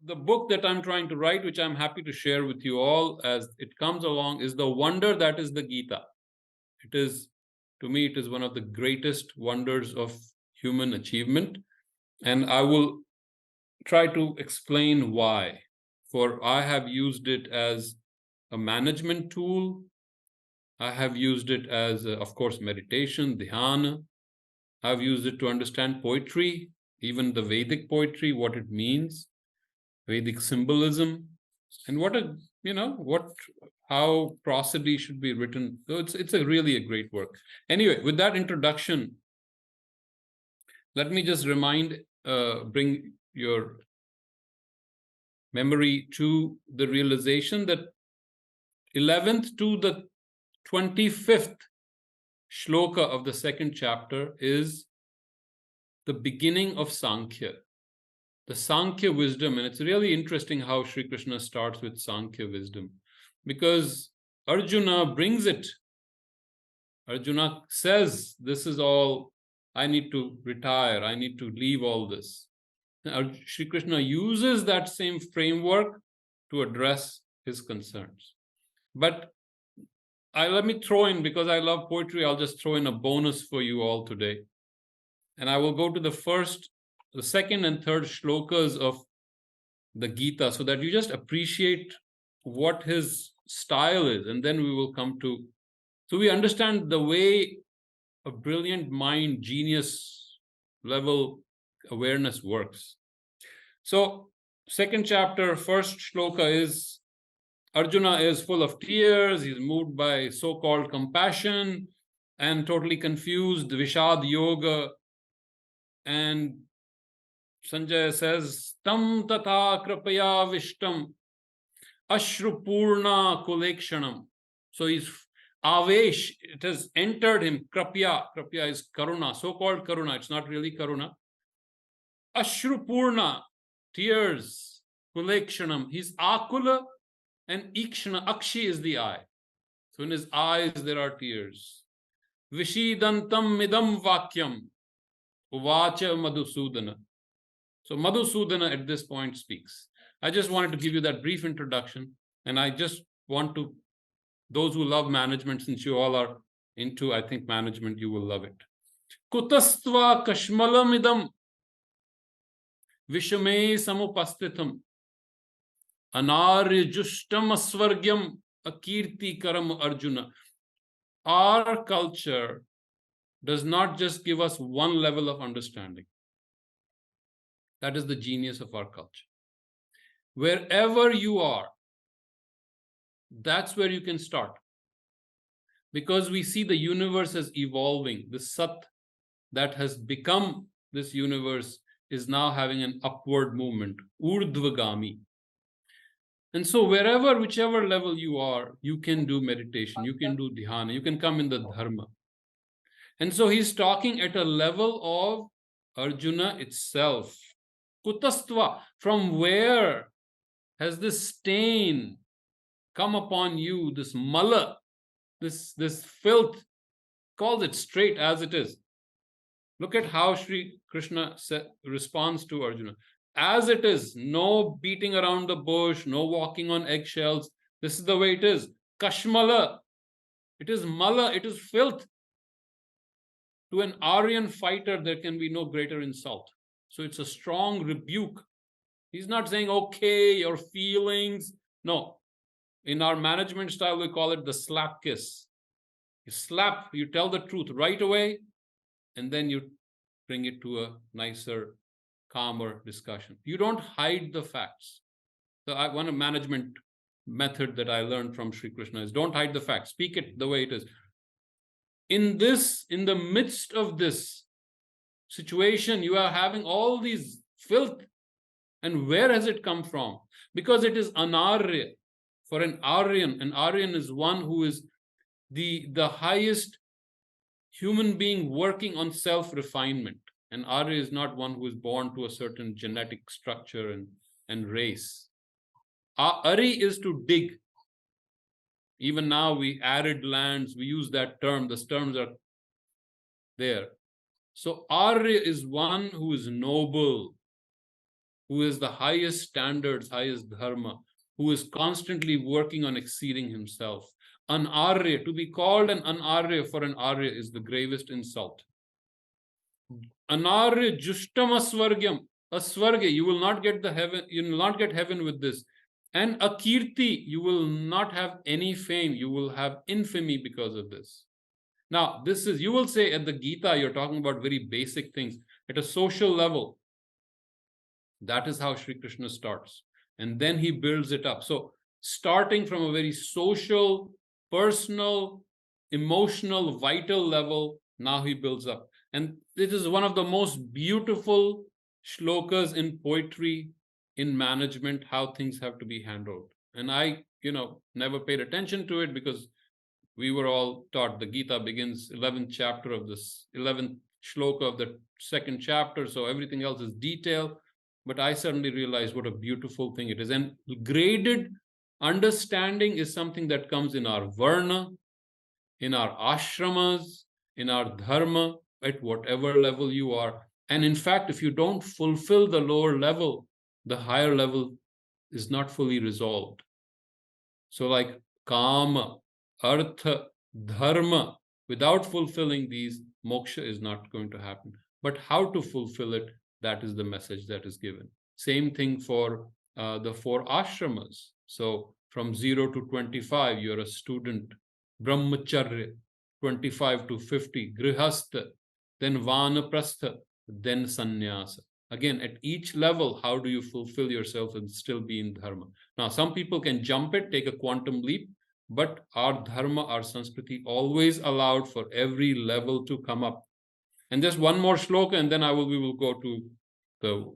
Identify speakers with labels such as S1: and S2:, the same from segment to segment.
S1: the book that I'm trying to write, which I'm happy to share with you all as it comes along, is the wonder that is the Gita. It is, to me, it is one of the greatest wonders of human achievement. And I will try to explain why. For I have used it as a management tool. I have used it as, of course, meditation, dhyana. I've used it to understand poetry, even the Vedic poetry, what it means, Vedic symbolism, and how prosody should be written. So it's really a great work. Anyway, with that introduction, let me just bring your memory to the realization that 11th to the 25th shloka of the second chapter is the beginning of Sankhya, the Sankhya wisdom. And it's really interesting how Sri Krishna starts with Sankhya wisdom, because Arjuna brings it. Arjuna says, this is all, I need to retire, I need to leave all this. And Sri Krishna uses that same framework to address his concerns. But let me throw in, because I love poetry, I'll just throw in a bonus for you all today. And I will go to the second and third shlokas of the Gita, so that you just appreciate what his style is. And then we will come to, so we understand the way a brilliant mind, genius level awareness works. So second chapter, first shloka is, Arjuna is full of tears. He's moved by so-called compassion and totally confused, Vishad Yoga. And Sanjay says, Tam tata krapaya vishtam ashrupurna kulekshanam. So he's avesh, it has entered him. Krapya is karuna, so-called karuna. It's not really karuna. Ashrupurna, tears, kulekshanam. He's akula. And ikshana, akshi is the eye. So in his eyes there are tears. Vishidantam midam vakyam uvacha Madhusudana. So Madhusudana at this point speaks. I just wanted to give you that brief introduction. And I just want to, those who love management, since you all are into, I think, management, you will love it. Kutastva kashmalamidam vishame samupastitam Anarya Jushtam Asvargyam Akirti Karam Arjuna. Our culture does not just give us one level of understanding. That is the genius of our culture. Wherever you are, that's where you can start. Because we see the universe as evolving. The Sat that has become this universe is now having an upward movement, Urdhvagami. And so whichever level you are, you can do meditation, you can do dhyana, you can come in the dharma. And so he's talking at a level of Arjuna itself. Kutastva, from where has this stain come upon you, this mala, this filth? Calls it straight as it is. Look at how Sri Krishna responds to Arjuna. As it is, no beating around the bush, no walking on eggshells. This is the way it is. Kashmala. It is mala, it is filth. To an Aryan fighter, there can be no greater insult. So it's a strong rebuke. He's not saying, okay, your feelings. No. In our management style, we call it the slap kiss. You slap, you tell the truth right away, and then you bring it to a nicer, calmer discussion. You don't hide the facts. So one management method that I learned from Sri Krishna is don't hide the facts. Speak it the way it is. In the midst of this situation, you are having all these filth. And where has it come from? Because it is anarya. For an Aryan is one who is the highest human being working on self-refinement. And Arya is not one who is born to a certain genetic structure and race. Ari is to dig. Even now, we arid lands, we use that term. Those terms are there. So Arya is one who is noble. who is the highest standards, highest dharma, who is constantly working on exceeding himself. An Arya, to be called an Arya for an Arya is the gravest insult. An Arya Jushtam Asvargyam, Asvargya, you will not get the heaven, you will not get heaven with this. And Akirti, you will not have any fame, you will have infamy because of this. Now, this is, you will say at the Gita, you're talking about very basic things. At a social level, that is how Sri Krishna starts. And then he builds it up. So, starting from a very social, personal, emotional, vital level, now he builds up. And it is one of the most beautiful shlokas in poetry, in management, how things have to be handled. And I, never paid attention to it because we were all taught the Gita begins 11th chapter of this 11th shloka of the second chapter. So everything else is detail. But I suddenly realized what a beautiful thing it is. And graded understanding is something that comes in our varna, in our ashramas, in our dharma, at whatever level you are. And in fact, if you don't fulfill the lower level, the higher level is not fully resolved. So like kama, artha, dharma, without fulfilling these, moksha is not going to happen. But how to fulfill it, that is the message that is given. Same thing for the 4 ashramas. So from 0 to 25, you're a student. Brahmacharya, 25 to 50, grihastha, then vanaprastha, then sannyasa. Again, at each level, how do you fulfill yourself and still be in dharma? Now, some people can jump it, take a quantum leap, but our dharma, our Sanskriti always allowed for every level to come up. And just one more shloka, and then we will go to the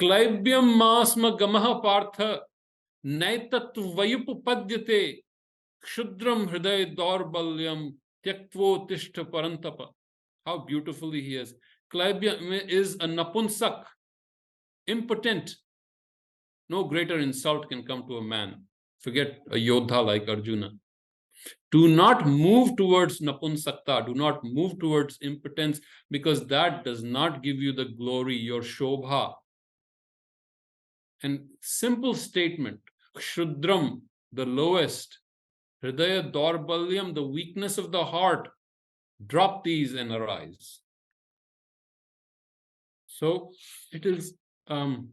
S1: Klaibyam masma gamaha partha naitattvayupapadyate kshudram hriday dorbalyam tyaktvo tishta parantapa. How beautifully he is. Klaibyam is a napunsak, impotent. No greater insult can come to a man. Forget a yodha like Arjuna. Do not move towards napunsakta. Do not move towards impotence, because that does not give you the glory, your shobha. And simple statement, kshudram, the lowest, hridaya dorbalyam, the weakness of the heart, drop these and arise. So it is, the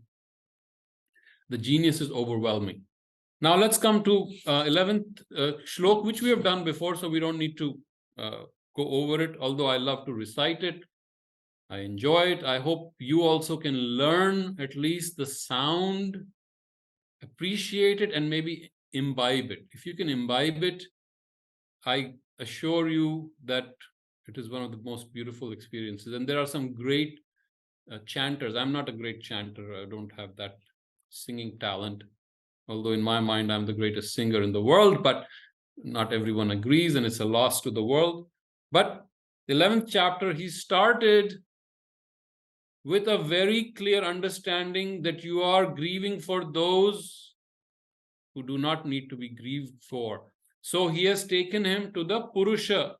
S1: genius is overwhelming. Now let's come to 11th shlok, which we have done before, so we don't need to go over it, although I love to recite it. I enjoy it. I hope you also can learn at least the sound, appreciate it, and maybe imbibe it. If you can imbibe it, I assure you that it is one of the most beautiful experiences. And there are some great chanters. I'm not a great chanter. I don't have that singing talent. Although in my mind, I'm the greatest singer in the world, but not everyone agrees, and it's a loss to the world. But the 11th chapter, he started with a very clear understanding that you are grieving for those who do not need to be grieved for. So he has taken him to the Purusha.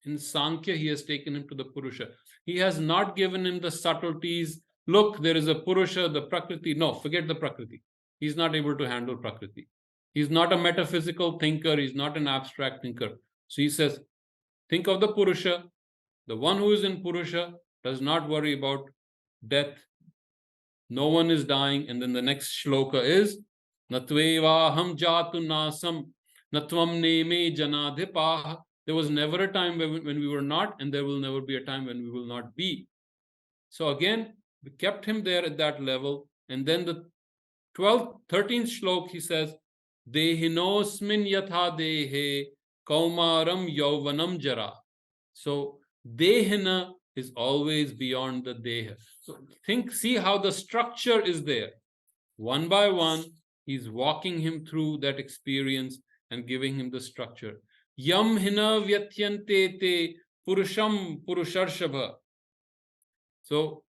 S1: In Sankhya, he has taken him to the Purusha. He has not given him the subtleties. Look, there is a Purusha, the Prakriti. No, forget the Prakriti. He's not able to handle Prakriti. He's not a metaphysical thinker. He's not an abstract thinker. So he says, think of the Purusha. The one who is in Purusha does not worry about death. No one is dying. And then the next shloka is, Natvevaham jatu nasam natvam neme janadhipah. There was never a time when we were not, and there will never be a time when we will not be. So again, we kept him there at that level. And then the 13th shlok, he says, Dehinosmin yatha dehe kaumaram yauvanam jara. So dehina is always beyond the deha. So see how the structure is there. One by one, he's walking him through that experience and giving him the structure. Yam hina vyatyante te purusham purusharshabha. So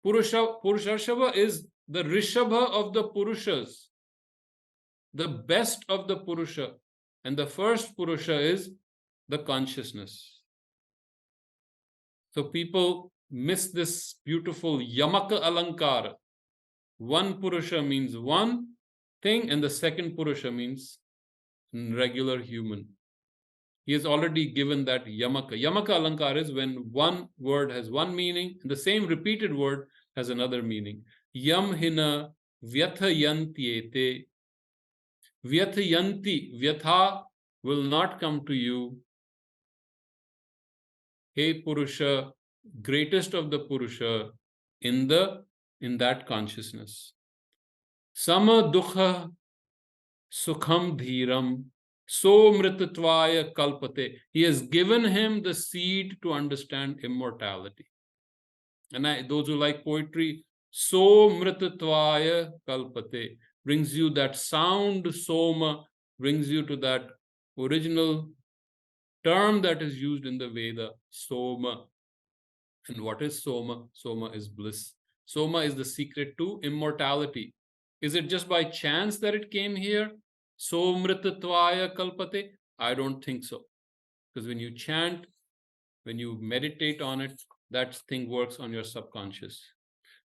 S1: Purusharshabha is the Rishabha of the Purushas, the best of the Purusha. And the first Purusha is the consciousness. So people miss this beautiful Yamaka Alankara. One Purusha means one thing, and the second Purusha means regular human. He has already given that yamaka. Yamaka alankar is when one word has one meaning, and the same repeated word has another meaning. Yam hina vyathayantyete. Vyathayanti, vyatha will not come to you. Hey Purusha, greatest of the Purusha, in that consciousness. Sama dukha sukham dhiram so mritatvaya kalpate. He has given him the seed to understand immortality. And those who like poetry, so mritatvaya kalpate brings you that sound. Soma brings you to that original term that is used in the Veda, Soma. And what is Soma? Soma is bliss. Soma is the secret to immortality. Is it just by chance that it came here? Somritatvaya kalpate? I don't think so. Because when you chant, when you meditate on it, that thing works on your subconscious.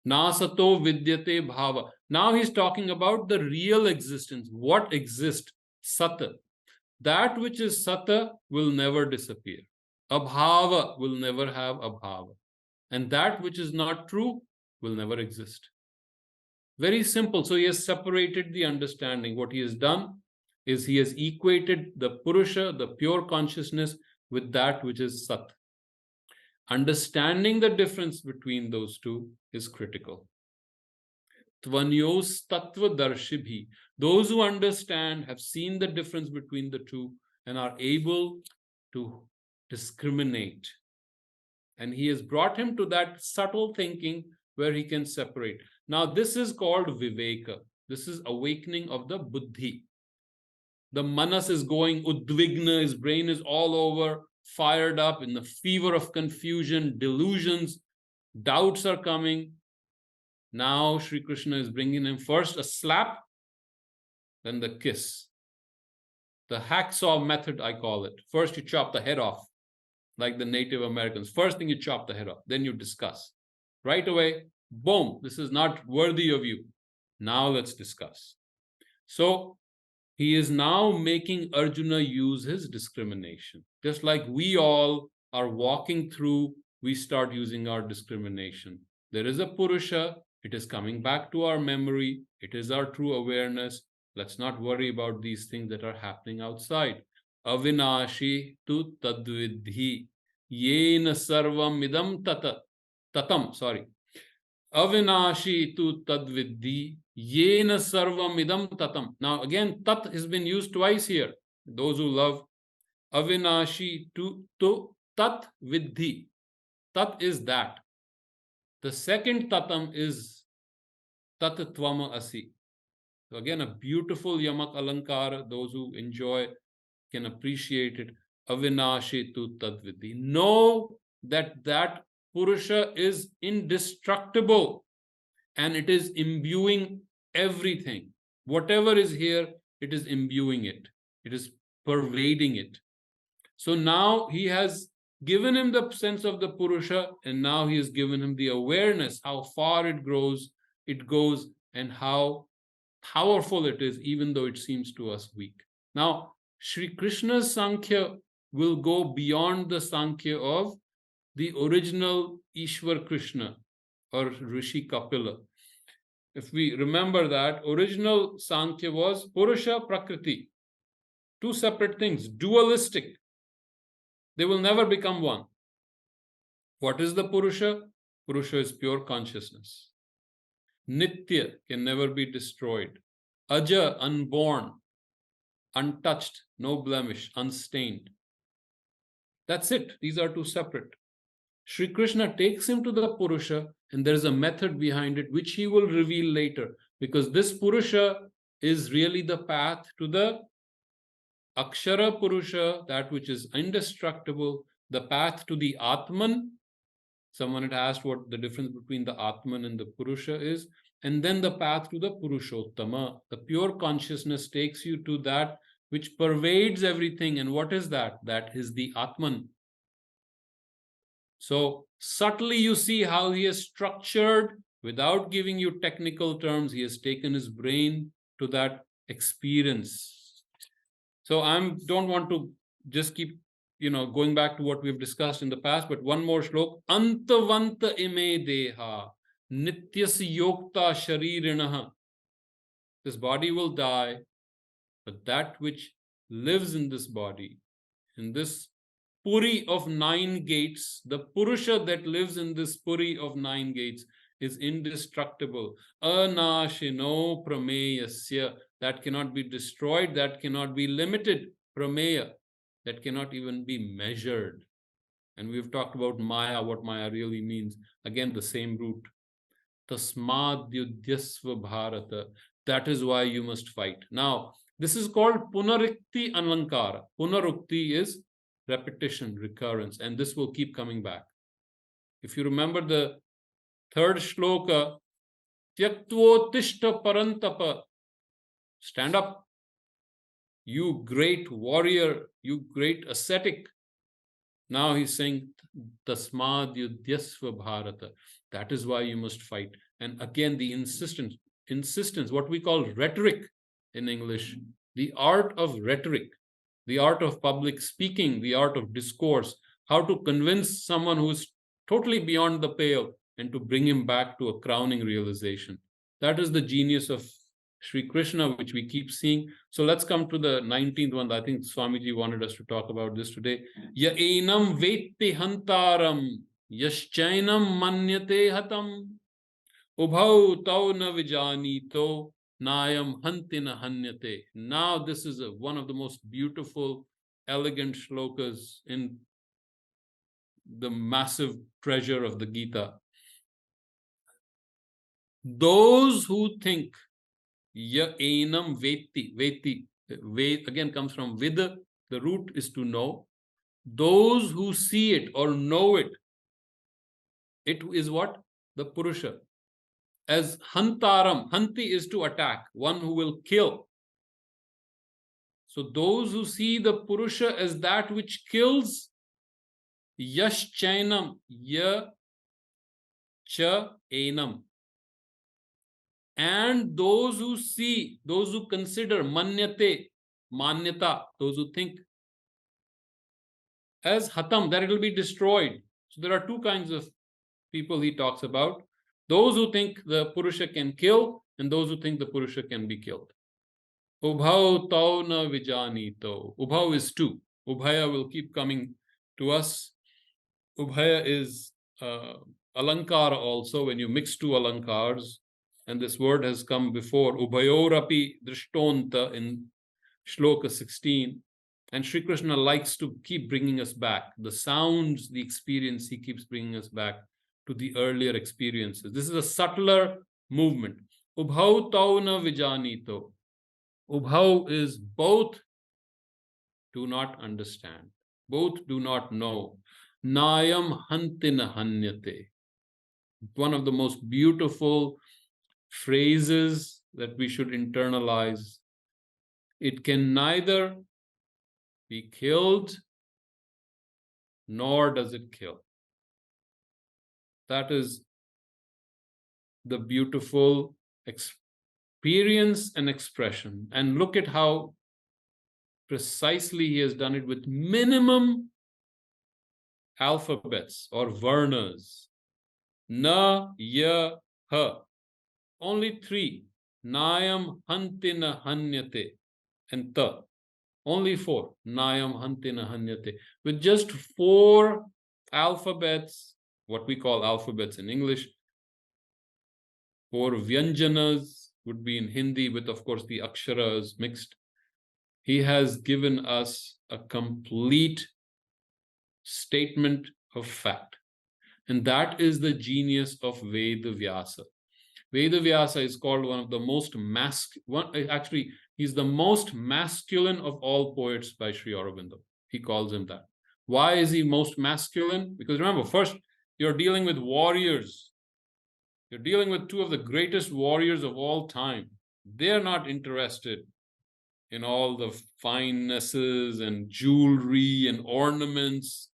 S1: Nasato vidyate bhava. Now he's talking about the real existence. What exists? Sata. That which is Sata will never disappear. Abhava will never have abhava. And that which is not true will never exist. Very simple. So he has separated the understanding. What he has done is he has equated the Purusha, the pure consciousness, with that which is Sat. Understanding the difference between those two is critical. Tvanyos tattva darshibhi. Those who understand have seen the difference between the two and are able to discriminate. And he has brought him to that subtle thinking where he can separate. Now, this is called viveka. This is awakening of the buddhi. The manas is going udvigna, his brain is all over, fired up in the fever of confusion, delusions, doubts are coming. Now Sri Krishna is bringing him first a slap, then the kiss. The hacksaw method, I call it. First you chop the head off, like the Native Americans. First thing you chop the head off, then you discuss. Right away, boom, this is not worthy of you. Now let's discuss. So he is now making Arjuna use his discrimination. Just like we all are walking through, we start using our discrimination. There is a Purusha, it is coming back to our memory, it is our true awareness. Let's not worry about these things that are happening outside. Avinashi tu tadvidhi yena sarvam idam tatam, sorry. Avinashi tu tadvidhi yena sarvam idam tatam. Now again, tat has been used twice here. Those who love avinashi tu tat vidhi. Tat is that. The second tatam is tat tvama asi. So again, a beautiful yamak alankara. Those who enjoy can appreciate it. Avinashi tu tadvidhi. Know that Purusha is indestructible and it is imbuing everything. Whatever is here, it is imbuing it. It is pervading it. So now he has given him the sense of the Purusha, and now he has given him the awareness, how far it goes, and how powerful it is, even though it seems to us weak. Now, Sri Krishna's Sankhya will go beyond the Sankhya of the original Ishwar Krishna or Rishi Kapila. If we remember that, original Sankhya was Purusha, Prakriti. Two separate things, dualistic. They will never become one. What is the Purusha? Purusha is pure consciousness. Nitya can never be destroyed. Aja, unborn, untouched, no blemish, unstained. That's it. These are two separate. Sri Krishna takes him to the Purusha, and there is a method behind it which he will reveal later, because this Purusha is really the path to the Akshara Purusha, that which is indestructible, the path to the Atman. Someone had asked what the difference between the Atman and the Purusha is, and then the path to the Purushottama. The pure consciousness takes you to that which pervades everything. And what is that? That is the Atman. So subtly you see how he has structured Without giving you technical terms, he has taken his brain to that experience. So don't want to just keep, going back to what we've discussed in the past, but one more shlok. Antavanta ime deha nityas yokta sharirinaha. This body will die, but that which lives in this body, in this Puri of 9 gates, the Purusha that lives in this Puri of 9 gates is indestructible. Anashino prameyasya, that cannot be destroyed, that cannot be limited. Prameya, that cannot even be measured. And we've talked about Maya, what Maya really means. Again, the same root. Tasmad yudyasva bharata. That is why you must fight. Now, this is called punarukti alankara. Punarukti is repetition, recurrence, and this will keep coming back. If you remember the third shloka, Tyaktvottishta parantapa, stand up, you great warrior, you great ascetic. Now he's saying, Tasmad yudyasva bharata. That is why you must fight. And again, the insistence, what we call rhetoric in English, the art of rhetoric, the art of public speaking, the art of discourse, how to convince someone who's totally beyond the pale and to bring him back to a crowning realization. That is the genius of Sri Krishna, which we keep seeing. So let's come to the 19th one. I think Swamiji wanted us to talk about this today. Ya enam vetti hantaram, yaschainam manyate hatam, ubhau tau na vijanito, nayam hantina hanyate. Now this is one of the most beautiful, elegant shlokas in the massive treasure of the Gita. Those who think Ya enam veti. Veti, again, comes from vida. The root is to know. Those who see it or know it, it is what? The Purusha. As hantaram, hanti is to attack, one who will kill. So those who see the Purusha as that which kills, yash chainam, ya cha enam. And those who see, those who consider manyate, manyata, those who think as hatam, that it will be destroyed. So there are two kinds of people he talks about. Those who think the Purusha can kill and those who think the Purusha can be killed. Ubhau tau na vijanito. Ubhau is two. Ubhaya will keep coming to us. Ubhaya is alankara also, when you mix two alankars. And this word has come before. Ubhayorapi drishtonta in Shloka 16. And Sri Krishna likes to keep bringing us back. The sounds, the experience, he keeps bringing us back to the earlier experiences. This is a subtler movement. Ubhau tau na vijanito. Ubhau is both do not understand, both do not know. Nayam hantina hanyate. One of the most beautiful phrases that we should internalize. It can neither be killed nor does it kill. That is the beautiful experience and expression. And look at how precisely he has done it with minimum alphabets or varnas. Na, ya, ha. Only 3. Nayam hantina hanyate and ta. Only 4. Nayam hantina hanyate. With just 4 alphabets, what we call alphabets in English, 4 vyanjanas would be in Hindi, with of course the aksharas mixed. He has given us a complete statement of fact. And that is the genius of Veda Vyasa. Veda Vyasa is called one of the most actually, he's the most masculine of all poets by Sri Aurobindo. He calls him that. Why is he most masculine? Because remember, first, you're dealing with warriors. You're dealing with 2 of the greatest warriors of all time. They're not interested in all the finenesses and jewelry and ornaments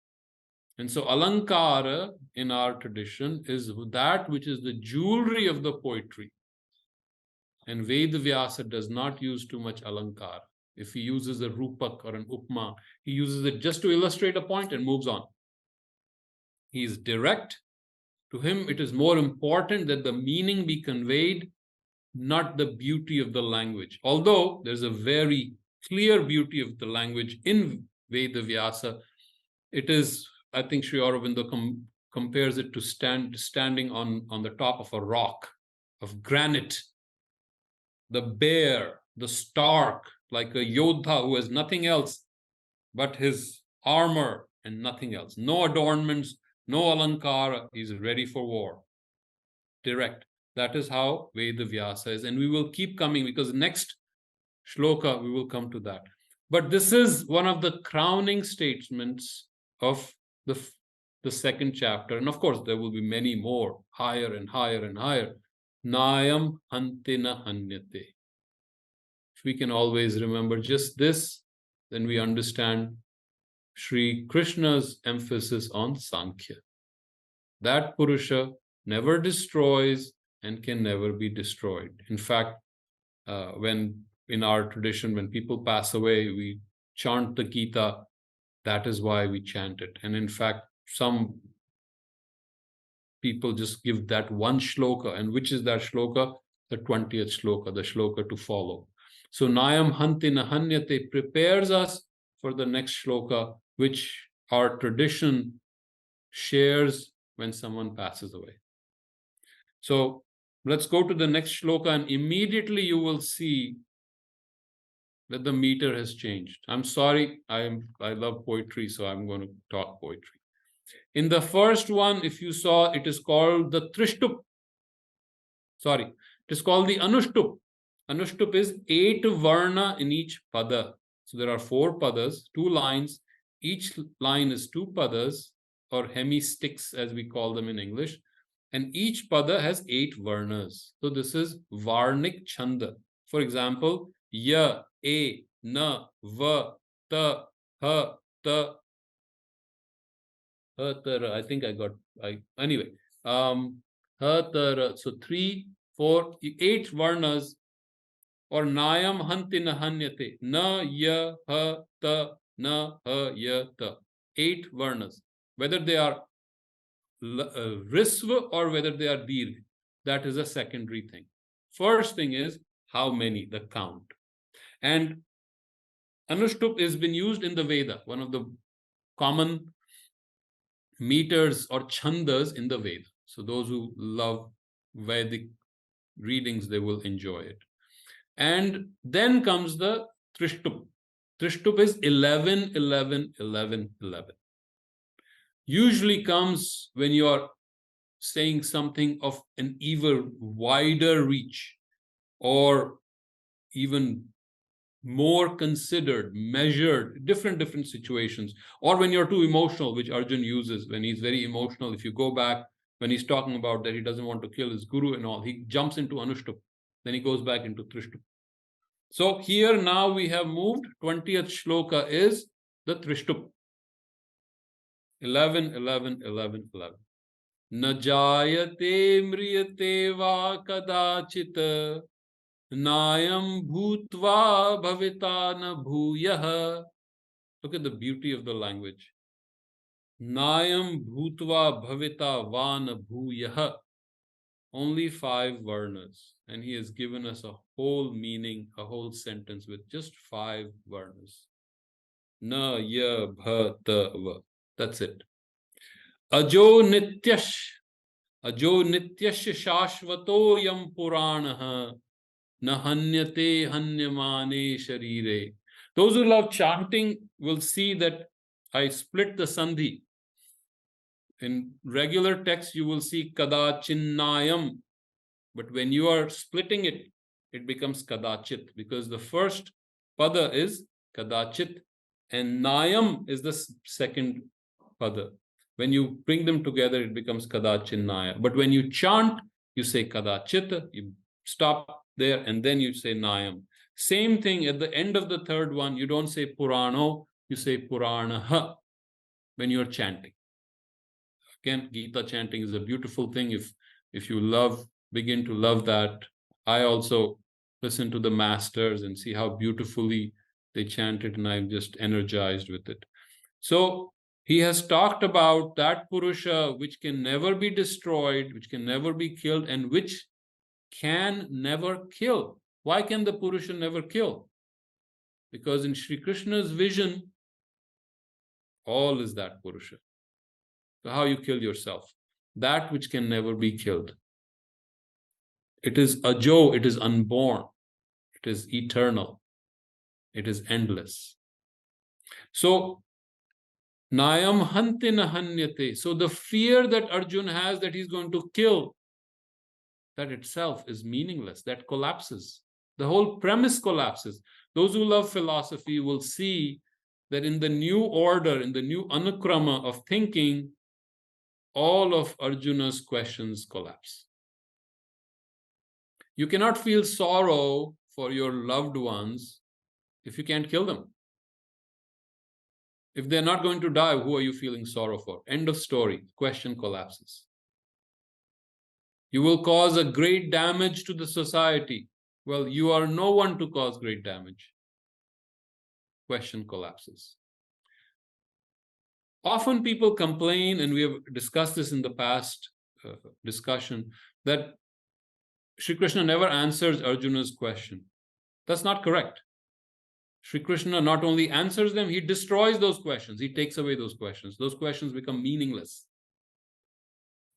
S1: And so alankara in our tradition is that which is the jewelry of the poetry. And Ved Vyasa does not use too much alankara. If he uses a rupak or an upma, he uses it just to illustrate a point and moves on. He is direct. To him, it is more important that the meaning be conveyed, not the beauty of the language. Although there's a very clear beauty of the language in Veda Vyasa, it is, I think Sri Aurobindo compares it to standing on the top of a rock of granite, the bare, the stark, like a yodha who has nothing else but his armor and nothing else. No adornments, no alankara. He's ready for war. Direct. That is how Veda Vyasa is. And we will keep coming, because next shloka we will come to that. But this is one of the crowning statements of the second chapter. And of course, there will be many more, higher and higher and higher. Nayam hantina hanyate. If we can always remember just this, then we understand Sri Krishna's emphasis on Sankhya. That Purusha never destroys and can never be destroyed. In fact, when in our tradition, when people pass away, we chant the Gita. That is why we chant it. And in fact, some people just give that one shloka. And which is that shloka? The 20th shloka, the shloka to follow. So Nayam Hantina Hanyate prepares us for the next shloka, which our tradition shares when someone passes away. So let's go to the next shloka, and immediately you will see that the meter has changed. I'm sorry, I love poetry, so I'm going to talk poetry. In the first one, if you saw, it is called the Trishtup. Sorry, it is called the Anushtup. Anushtup is 8 varna in each pada. So there are 4 padas, 2 lines. Each line is 2 padas, or hemisticks as we call them in English. And each pada has 8 varnas. So this is Varnik Chanda. For example, Ya, A, Na, Va, Ta, Ha, Ta, Ha, Tara. I think I got, anyway. Ha, Tara. So 3, 4, 8 varnas, or Nayam Hantina Hanyate. Na, Ya, Ha, Ta, Na, Ha, Ya, Ta. 8 varnas. Whether they are risva or whether they are dirgh, that is a secondary thing. First thing is how many, the count. And Anushtup has been used in the Veda, one of the common meters or chandas in the Veda. So those who love Vedic readings, they will enjoy it. And then comes the Trishtup. Trishtup is 11, 11, 11, 11. Usually comes when you are saying something of an even wider reach, or even more considered, measured, different situations, or when you're too emotional, which Arjun uses when he's very emotional. If you go back, when he's talking about that he doesn't want to kill his guru and all, he jumps into Anushtup, then he goes back into Trishtup. So here now we have moved, 20th shloka is the Trishtup. 11, 11, 11, 11. न जायते म्रियते वा कदाचित् नायं भूत्वा भविता न भूयः. Look at the beauty of the language. Nayam bhutva bhavita va na bhuyah. Only 5 varnas, and he has given us a whole meaning, a whole sentence with just 5 varnas. Na ya bha ta va. That's it. Ajo nityash. Ajo nityash shashvato yam puranaha nahanyate hanyamane sharire. Those who love chanting will see that I split the sandhi. In regular text, you will see kadachinnayam, but when you are splitting it, it becomes kadachit, because the first pada is kadachit and nayam is the second pada. When you bring them together, it becomes kadachinnaya. But when you chant, you say kadachita, you stop there, and then you say nayam. Same thing at the end of the third one, you don't say purano, you say puranaha when you're chanting. Again, Gita chanting is a beautiful thing. If you begin to love that. I also listen to the masters and see how beautifully they chant it, and I'm just energized with it. So he has talked about that Purusha which can never be destroyed, which can never be killed, and which can never kill. Why can the Purusha never kill? Because in Sri Krishna's vision, all is that Purusha. So how you kill yourself? That which can never be killed. It is ajo, it is unborn, it is eternal, it is endless. So Nayam hanti nahanyate. So the fear that Arjuna has that he's going to kill, that itself is meaningless. That collapses. The whole premise collapses. Those who love philosophy will see that in the new order, in the new anukrama of thinking, all of Arjuna's questions collapse. You cannot feel sorrow for your loved ones if you can't kill them. If they're not going to die, who are you feeling sorrow for? End of story. Question collapses. You will cause a great damage to the society. Well, you are no one to cause great damage. Question collapses. Often people complain, and we have discussed this in the past discussion, that Sri Krishna never answers Arjuna's question. That's not correct. Sri Krishna not only answers them, he destroys those questions. He takes away those questions. Those questions become meaningless.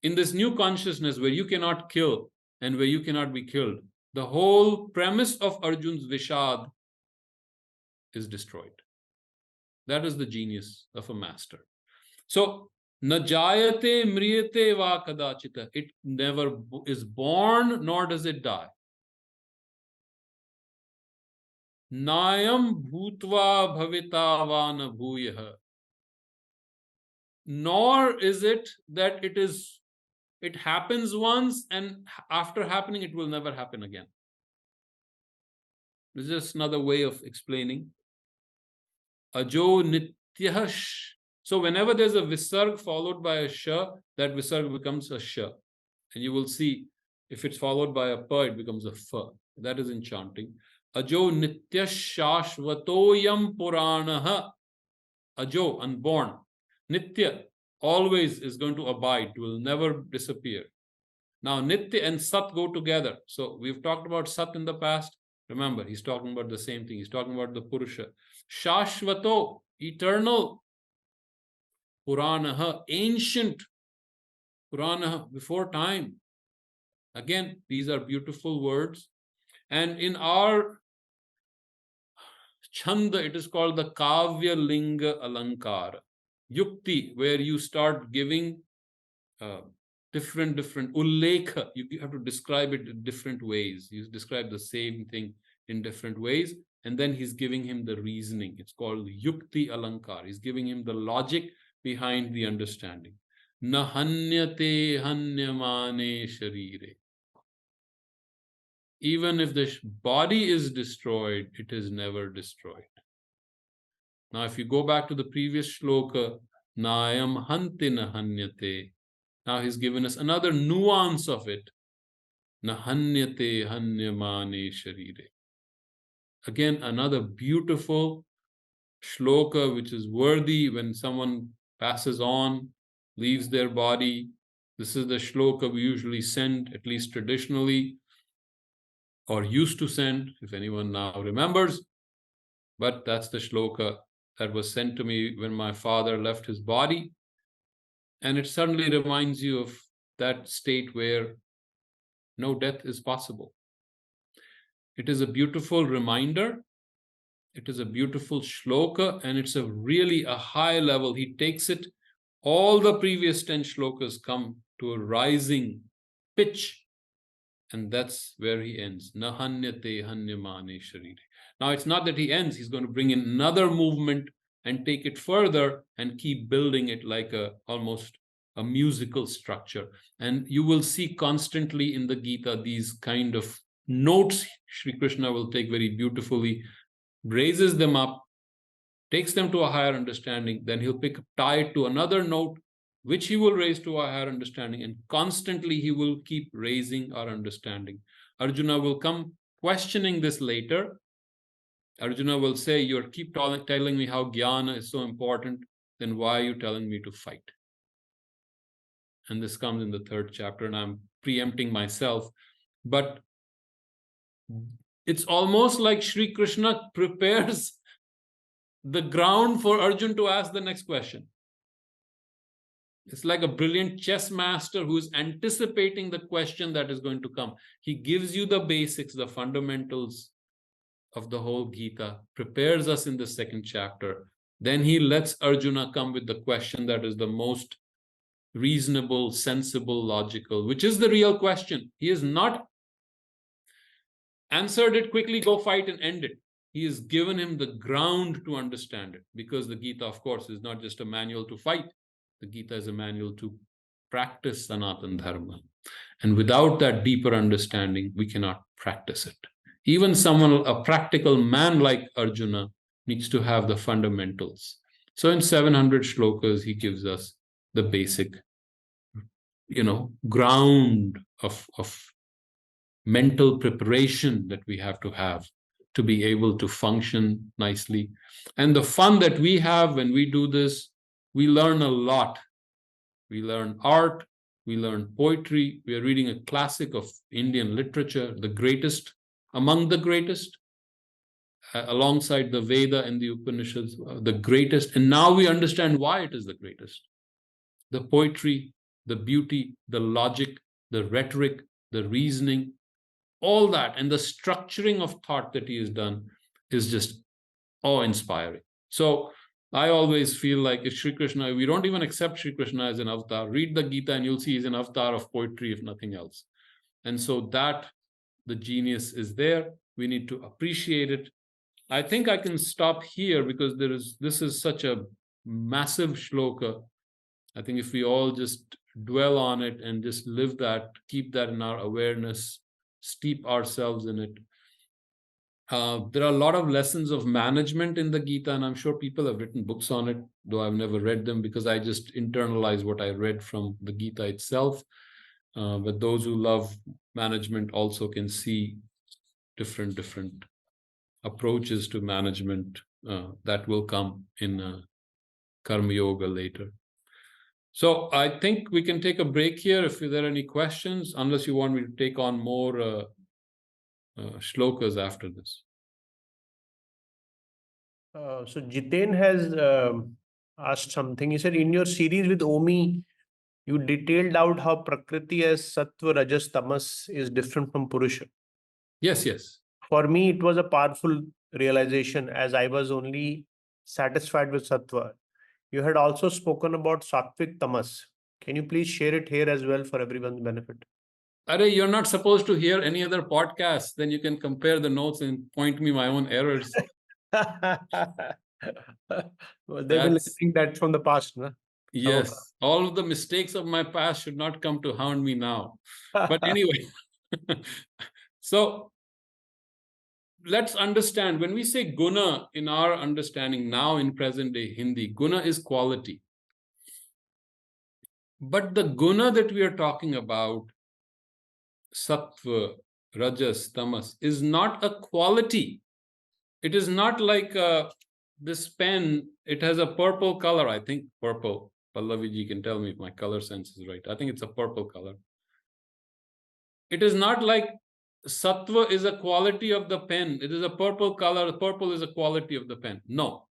S1: In this new consciousness where you cannot kill and where you cannot be killed, the whole premise of Arjun's Vishad is destroyed. That is the genius of a master. So, najayate mriyate va kadachita. It never is born, nor does it die. Nayam bhutva bhavita va na bhuyah. Nor is it that it happens once and after happening it will never happen again. This is just another way of explaining. Ajo nityash. So whenever there's a visarg followed by a sha, that visarg becomes a sha. And you will see if it's followed by a pa, it becomes a fa. That is in chanting. Ajo nityash shashvatoyam puranaha. Ajo, unborn. Nitya, always is going to abide, will never disappear. Now, Nitya and Sat go together. So we've talked about Sat in the past. Remember, he's talking about the same thing. He's talking about the Purusha. Shashvato, eternal. Puranaha, ancient. Puranaha, before time. Again, these are beautiful words. And in our Chanda, it is called the Kavya Linga Alankara. Yukti, where you start giving different ullekha. You have to describe it in different ways. You describe the same thing in different ways, and then he's giving him the reasoning. It's called Yukti Alankar. He's giving him the logic behind the understanding. Na hanyate hanyamane sharire. Even if the body is destroyed, it is never destroyed. Now, if you go back to the previous shloka, Nayam hanti na hanyate. Now he's given us another nuance of it. Nahanyate hanyamane sharire. Again, another beautiful shloka which is worthy when someone passes on, leaves their body. This is the shloka we usually send, at least traditionally, or used to send, if anyone now remembers. But that's the shloka that was sent to me when my father left his body. And it suddenly reminds you of that state where no death is possible. It is a beautiful reminder. It is a beautiful shloka, and it's really a high level. He takes it. All the previous 10 shlokas come to a rising pitch, and that's where he ends. Nahanyate hanyamane sharire. Now, it's not that he ends. He's going to bring in another movement and take it further and keep building it like almost a musical structure. And you will see constantly in the Gita these kind of notes Sri Krishna will take very beautifully, raises them up, takes them to a higher understanding, then he'll tie it to another note, which he will raise to a higher understanding, and constantly he will keep raising our understanding. Arjuna will come questioning this later. Arjuna will say, you keep telling me how jnana is so important, then why are you telling me to fight? And this comes in the 3rd chapter, and I'm preempting myself, but it's almost like Sri Krishna prepares the ground for Arjun to ask the next question. It's like a brilliant chess master who's anticipating the question that is going to come. He gives you the basics, the fundamentals of the whole Gita, prepares us in the 2nd chapter. Then he lets Arjuna come with the question that is the most reasonable, sensible, logical, which is the real question. He has not answered it quickly, go fight and end it. He has given him the ground to understand it, because the Gita, of course, is not just a manual to fight. The Gita is a manual to practice Sanatana Dharma. And without that deeper understanding, we cannot practice it. Even someone, a practical man like Arjuna, needs to have the fundamentals. So in 700 shlokas, he gives us the basic, ground of mental preparation that we have to be able to function nicely. And the fun that we have when we do this, we learn a lot. We learn art, we learn poetry. We are reading a classic of Indian literature, the greatest among the greatest, alongside the Veda and the Upanishads, the greatest. And now we understand why it is the greatest. The poetry, the beauty, the logic, the rhetoric, the reasoning, all that, and the structuring of thought that he has done is just awe-inspiring. So I always feel like if Sri Krishna, we don't even accept Sri Krishna as an avatar, read the Gita and you'll see he's an avatar of poetry, if nothing else. And so that the genius is there. We need to appreciate it. I think I can stop here because this is such a massive shloka. I think if we all just dwell on it and just live that, keep that in our awareness, steep ourselves in it. There are a lot of lessons of management in the Gita, and I'm sure people have written books on it, though I've never read them because I just internalize what I read from the Gita itself. But those who love management also can see different approaches to management that will come in Karma Yoga later. So I think we can take a break here if there are any questions, unless you want me to take on more shlokas after this.
S2: So Jiten has asked something. He said, in your series with Omi, you detailed out how Prakriti as Sattva, Rajas, Tamas is different from Purusha.
S1: Yes.
S2: For me, it was a powerful realization as I was only satisfied with Sattva. You had also spoken about Sattvic Tamas. Can you please share it here as well for everyone's benefit?
S1: Are you're not supposed to hear any other podcast. Then you can compare the notes and point me my own errors.
S2: Well, they've been listening that from the past, no?
S1: Yes, all of the mistakes of my past should not come to hound me now. But anyway, so let's understand, when we say guna in our understanding now in present day Hindi, guna is quality. But the guna that we are talking about, sattva, rajas, tamas, is not a quality. It is not like this pen, it has a purple color, I think purple. Pallavi can tell me if my color sense is right. I think it's a purple color. It is not like sattva is a quality of the pen. It is a purple color. Purple is a quality of the pen. No.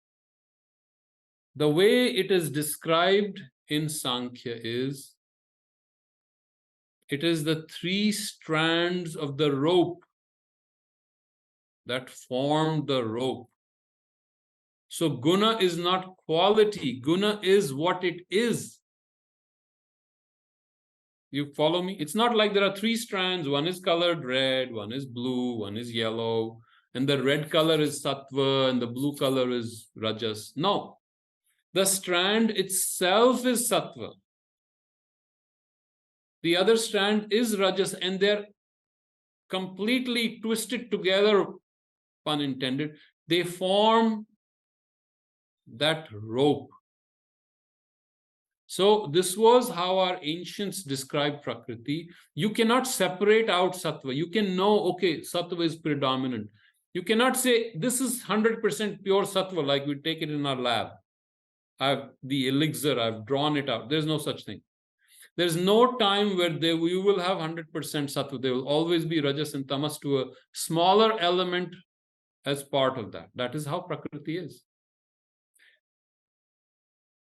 S1: The way it is described in Sankhya is, it is the 3 strands of the rope that form the rope. So guna is not quality. Guna is what it is. You follow me? It's not like there are 3 strands. One is colored red, one is blue, one is yellow, and the red color is sattva and the blue color is rajas. No. The strand itself is sattva. The other strand is rajas, and they're completely twisted together, pun intended. They form that rope. So this was how our ancients described Prakriti. You cannot separate out Sattva. You can know, okay, Sattva is predominant. You cannot say this is 100% pure Sattva, like we take it in our lab. The elixir, I've drawn it out. There's no such thing. There's no time where we will have 100% Sattva. There will always be Rajas and Tamas to a smaller element as part of that. That is how Prakriti is.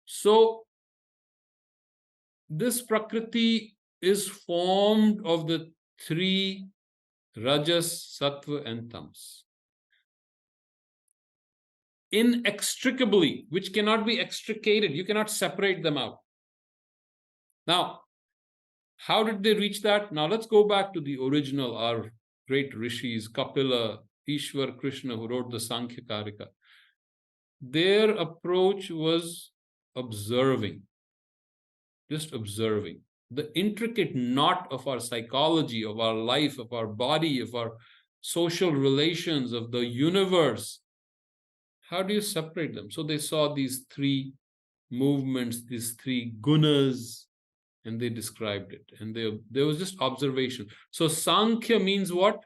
S1: So this Prakriti is formed of the three Rajas, Sattva, and Tamas. Inextricably, which cannot be extricated. You cannot separate them out. Now, how did they reach that? Now, let's go back to the original, our great rishis, Kapila, Ishwar, Krishna, who wrote the Sankhya Karika. Their approach was observing, just observing the intricate knot of our psychology, of our life, of our body, of our social relations, of the universe. How do you separate them? So they saw these three movements, these three gunas, and they described it. And there was just observation. So Sankhya means what?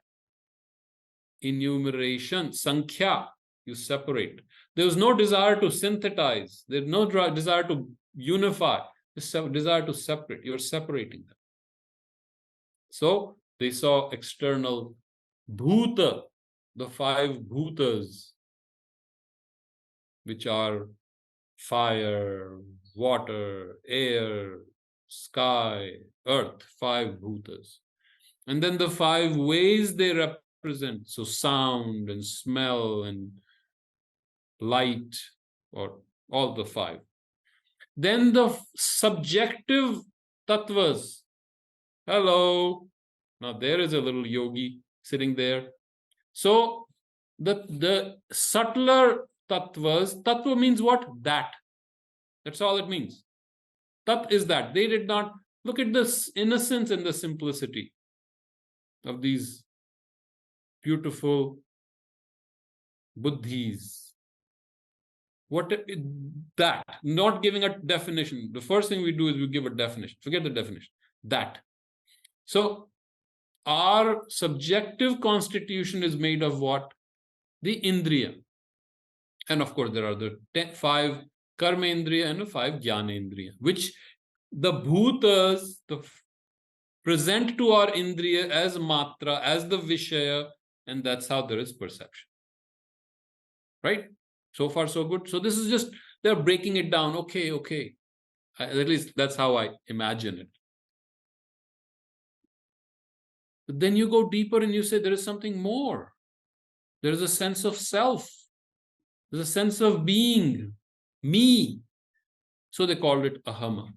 S1: Enumeration. Sankhya, you separate. There was no desire to synthesize. There's no desire to unify. Desire to separate. You're separating them. So they saw external bhuta, the five bhutas, which are fire, water, air, sky, earth, five bhutas. And then the five ways they represent, so sound and smell and light, or all the five. Then the subjective tattvas. Hello. Now there is a little yogi sitting there. So the subtler tattvas, tattva means what? That. That's all it means. Tat is that. They did not look at this innocence and the simplicity of these beautiful buddhis. What that? Not giving a definition. The first thing we do is we give a definition. Forget the definition. That. So our subjective constitution is made of what? The indriya. And of course, there are the 5 karmendriya and the 5 jnanendriya, which the bhutas present to our indriya as matra, as the vishaya, and that's how there is perception. Right? So far, so good. So this is just, they're breaking it down. Okay. At least that's how I imagine it. But then you go deeper and you say there is something more. There is a sense of self. There's a sense of being, me. So they called it ahama.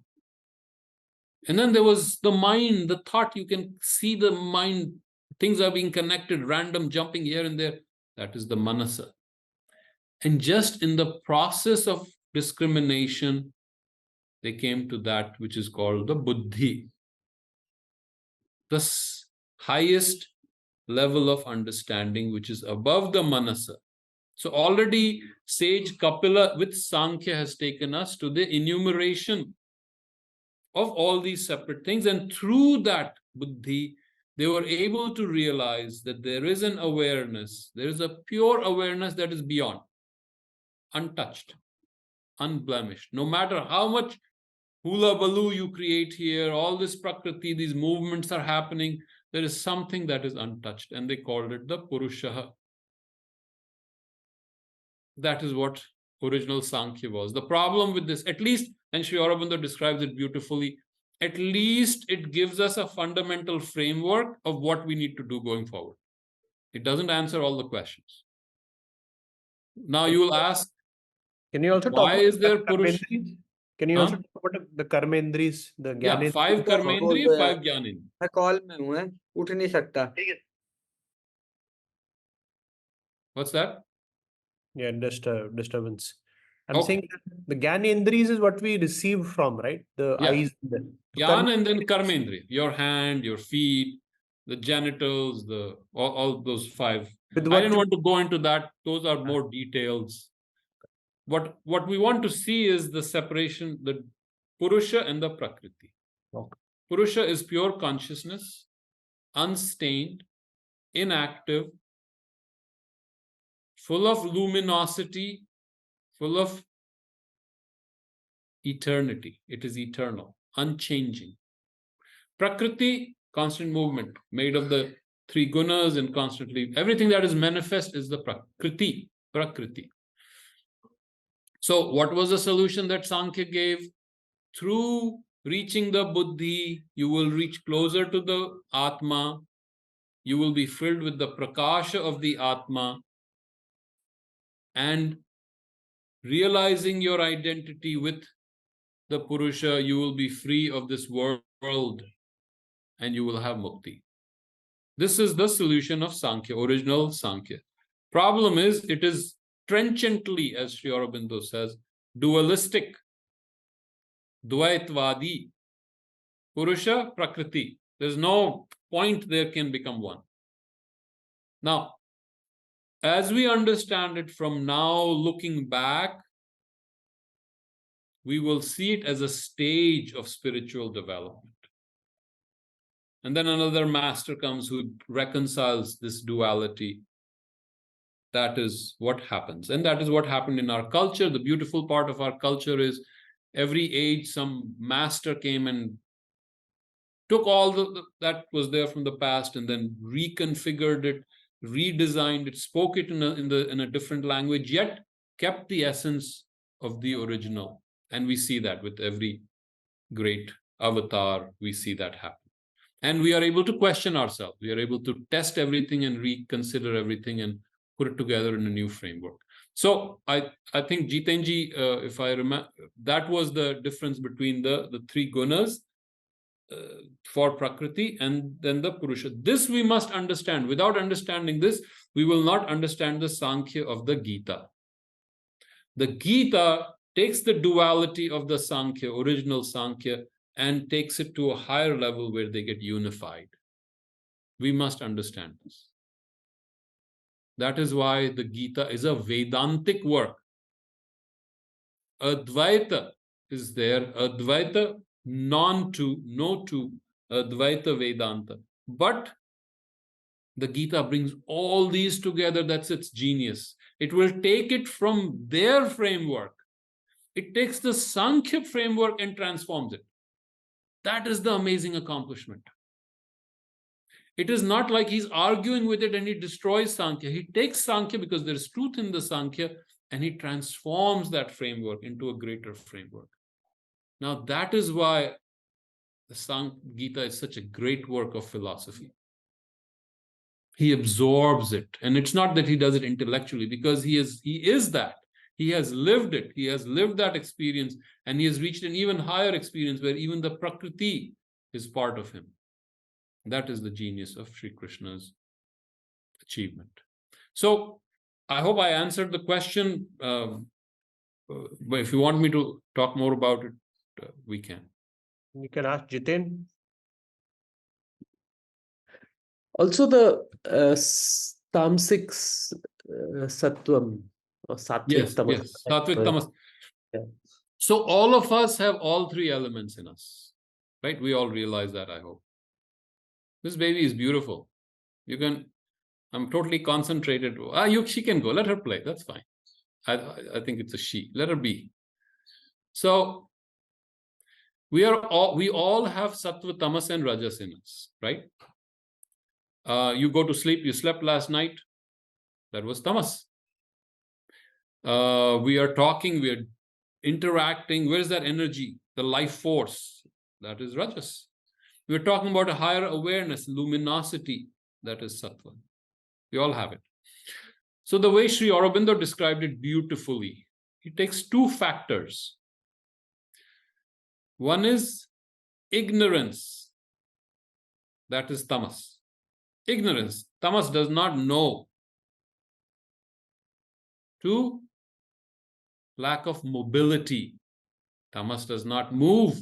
S1: And then there was the mind, the thought. You can see the mind. Things are being connected, random jumping here and there. That is the manasa. And just in the process of discrimination, they came to that which is called the buddhi. The highest level of understanding, which is above the manasa. So already sage Kapila with Sankhya has taken us to the enumeration of all these separate things. And through that buddhi, they were able to realize that there is an awareness, there is a pure awareness that is beyond, untouched, unblemished. No matter how much hula baloo you create here, all this prakriti, these movements are happening, there is something that is untouched. And they called it the Purusha. That is what original Sankhya was. The problem with this, at least, and Sri Aurobindo describes it beautifully, at least it gives us a fundamental framework of what we need to do going forward. It doesn't answer all the questions. Now you will ask,
S2: can you also
S1: why
S2: talk
S1: is there
S2: about
S1: Purusha?
S2: Can you also talk about the karmendris, the
S1: Yeah, 5 karmendriya, 5 jnanendriya.
S3: मैं call में हूँ, उठ नहीं सकता.
S1: What's that?
S2: Yeah, disturbance. I'm saying the Gyanendris is what we receive from, right? The eyes.
S1: Gyan and then karmendriya, your hand, your feet, the genitals, all those 5. I didn't want to go into that. Those are more details. What we want to see is the separation, the Purusha and the Prakriti.
S2: Okay.
S1: Purusha is pure consciousness, unstained, inactive, full of luminosity, full of eternity. It is eternal, unchanging. Prakriti, constant movement, made of the three gunas and constantly, everything that is manifest is the Prakriti. So what was the solution that Sankhya gave? Through reaching the Buddhi, you will reach closer to the Atma. You will be filled with the Prakasha of the Atma. And realizing your identity with the Purusha, you will be free of this world and you will have mukti. This is the solution of Sankhya, original Sankhya. Problem is, it is trenchantly, as Sri Aurobindo says, dualistic, Dvaitvadi, Purusha, Prakriti. There's no point there can become one. Now, as we understand it from now, looking back, we will see it as a stage of spiritual development. And then another master comes who reconciles this duality. That is what happens. And that is what happened in our culture. The beautiful part of our culture is every age, some master came and took all that was there from the past and then reconfigured it, redesigned it, spoke it in a different language, yet kept the essence of the original. And we see that with every great avatar, we see that happen. And we are able to question ourselves. We are able to test everything and reconsider everything and put it together in a new framework. So I think Jitenji, if I remember, that was the difference between the three gunas for Prakriti and then the Purusha. This we must understand. Without understanding this, we will not understand the Sankhya of the Gita. The Gita takes the duality of the Sankhya, original Sankhya, and takes it to a higher level where they get unified. We must understand this. That is why the Gita is a Vedantic work. Advaita is there. Advaita, non-two, no two, Advaita Vedanta. But the Gita brings all these together. That's its genius. It will take it from their framework. It takes the Sankhya framework and transforms it. That is the amazing accomplishment. It is not like he's arguing with it and he destroys Sankhya. He takes Sankhya because there's truth in the Sankhya and he transforms that framework into a greater framework. Now, that is why the Gita is such a great work of philosophy. He absorbs it. And it's not that he does it intellectually, because he is that. He has lived it. He has lived that experience, and he has reached an even higher experience where even the Prakriti is part of him. That is the genius of Sri Krishna's achievement. So I hope I answered the question. But if you want me to talk more about it, we can.
S2: You can ask Jiten.
S4: Also, the tamasic sattvam or sattvic tamas.
S1: Yes, sattvic tamas.
S4: Yeah.
S1: So all of us have all three elements in us, right? We all realize that, I hope. This baby is beautiful. I'm totally concentrated. She can go. Let her play. That's fine. I think it's a she. Let her be. So we all have sattva, tamas, and rajas in us, right? You go to sleep. You slept last night. That was tamas. We are talking. We are interacting. Where's that energy? The life force. That is rajas. We're talking about a higher awareness, luminosity. That is sattva. We all have it. So the way Sri Aurobindo described it beautifully, he takes two factors. One is ignorance. That is tamas. Ignorance. Tamas does not know. Two, lack of mobility. Tamas does not move.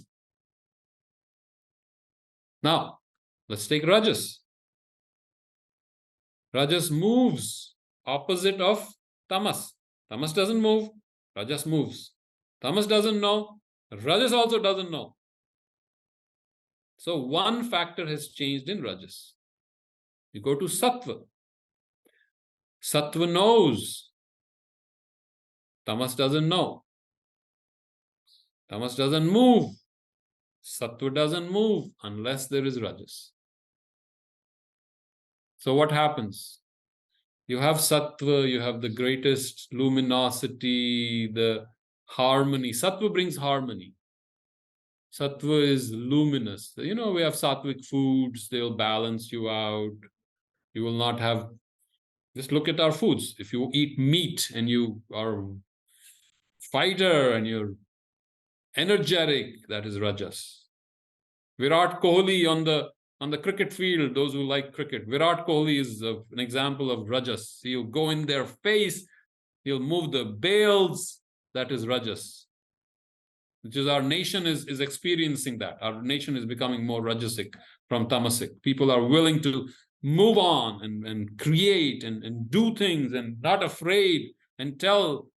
S1: Now, let's take rajas. Rajas moves, opposite of tamas. Tamas doesn't move, rajas moves. Tamas doesn't know, Rajas also doesn't know. So one factor has changed in Rajas. You go to Sattva. Sattva knows. Tamas doesn't know. Tamas doesn't move. Sattva doesn't move unless there is Rajas. So what happens? You have Sattva, you have the greatest luminosity, the harmony. Sattva brings harmony. Sattva is luminous. We have sattvic foods, they'll balance you out. You will not have, just look at our foods. If you eat meat and you are a fighter and you're energetic, that is Rajas. Virat Kohli on the cricket field, those who like cricket, Virat Kohli is an example of Rajas. He'll go in their face, he'll move the bales, that is Rajas. Which is our nation is experiencing that. Our nation is becoming more Rajasic from Tamasic. People are willing to move on and create and do things and not afraid and tell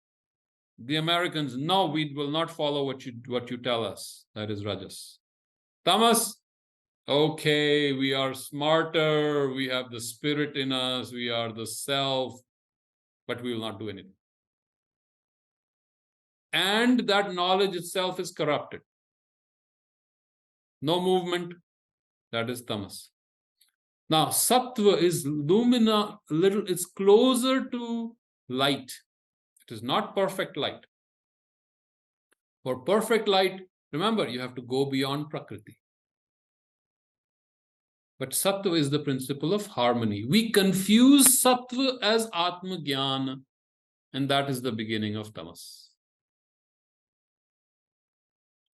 S1: the Americans, no, we will not follow what you tell us. That is Rajas. Tamas, okay, we are smarter, we have the spirit in us, we are the self, but we will not do anything. And that knowledge itself is corrupted. No movement, that is tamas. Now, sattva is lumina, it's closer to light. It is not perfect light. For perfect light, remember, you have to go beyond Prakriti. But sattva is the principle of harmony. We confuse sattva as Atma Jnana, and that is the beginning of tamas.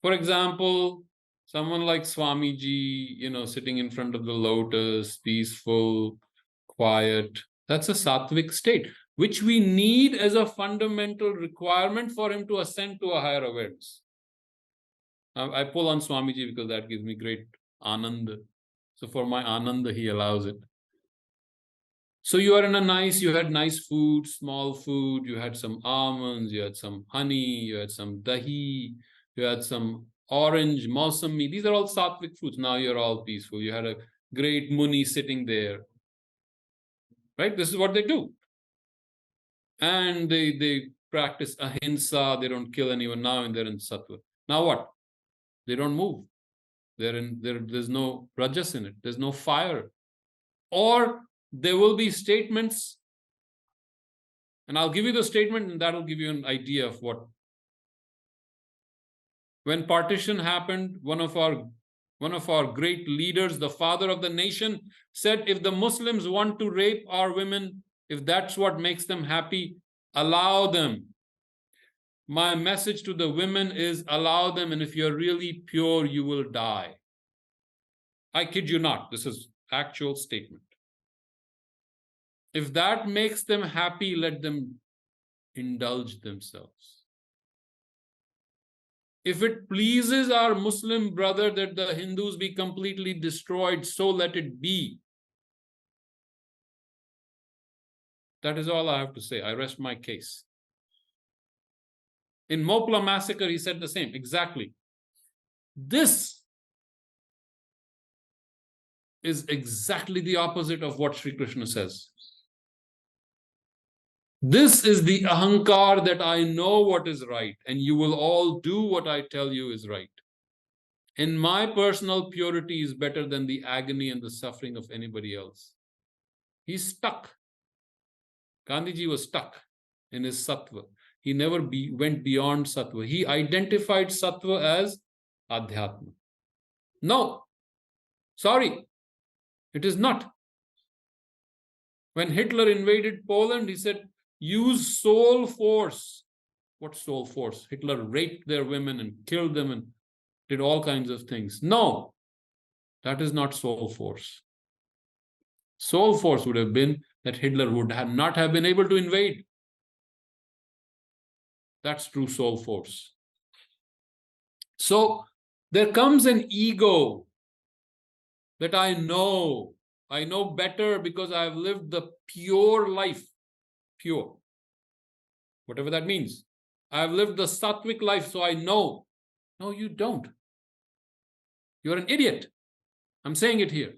S1: For example, someone like Swamiji, sitting in front of the lotus, peaceful, quiet, that's a sattvic state, which we need as a fundamental requirement for him to ascend to a higher awareness. I pull on Swamiji because that gives me great ananda. So for my ananda, he allows it. So you had nice food, small food, you had some almonds, you had some honey, you had some dahi, you had some orange, mausami. These are all sattvic fruits. Now you're all peaceful. You had a great muni sitting there. Right? This is what they do. And they practice ahimsa. They don't kill anyone now, and they're in sattva. Now what? They don't move. There's no rajas in it. There's no fire. Or there will be statements, and I'll give you the statement, and that'll give you an idea of what. When partition happened, one of our great leaders, the father of the nation, said, if the Muslims want to rape our women, if that's what makes them happy, allow them. My message to the women is allow them, and if you're really pure, you will die. I kid you not. This is actual statement. If that makes them happy, let them indulge themselves. If it pleases our Muslim brother that the Hindus be completely destroyed, so let it be. That is all I have to say. I rest my case. In Mopla massacre, he said the same. Exactly. This is exactly the opposite of what Sri Krishna says. This is the ahankar that I know what is right, and you will all do what I tell you is right. And my personal purity is better than the agony and the suffering of anybody else. He's stuck. Gandhiji was stuck in his sattva. He never went beyond sattva. He identified sattva as adhyatma. No, sorry, it is not. When Hitler invaded Poland, he said, use soul force. What soul force? Hitler raped their women and killed them and did all kinds of things. No, that is not soul force. Soul force would have been that Hitler would not have been able to invade. That's true soul force. So there comes an ego that I know better because I've lived the pure life. Pure. Whatever that means. I've lived the sattvic life, so I know. No, you don't. You're an idiot. I'm saying it here.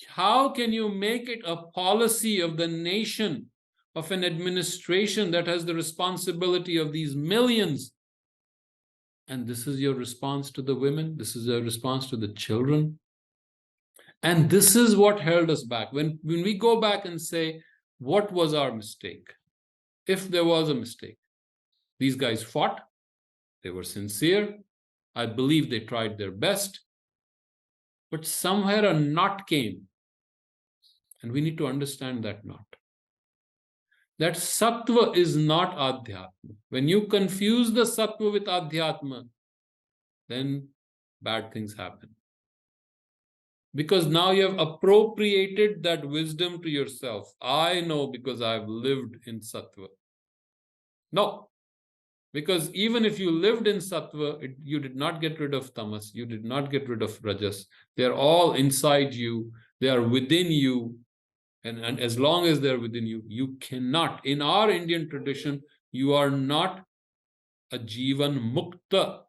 S1: How can you make it a policy of the nation, of an administration that has the responsibility of these millions? And this is your response to the women. This is your response to the children. And this is what held us back. When we go back and say, what was our mistake? If there was a mistake, these guys fought. They were sincere. I believe they tried their best. But somewhere a knot came. And we need to understand that knot. That sattva is not adhyatma. When you confuse the sattva with adhyatma, then bad things happen. Because now you have appropriated that wisdom to yourself. I know because I've lived in sattva. No. Because even if you lived in sattva, you did not get rid of tamas. You did not get rid of rajas. They're all inside you. They are within you. And as long as they're within you, you cannot. In our Indian tradition, you are not a jivan mukta.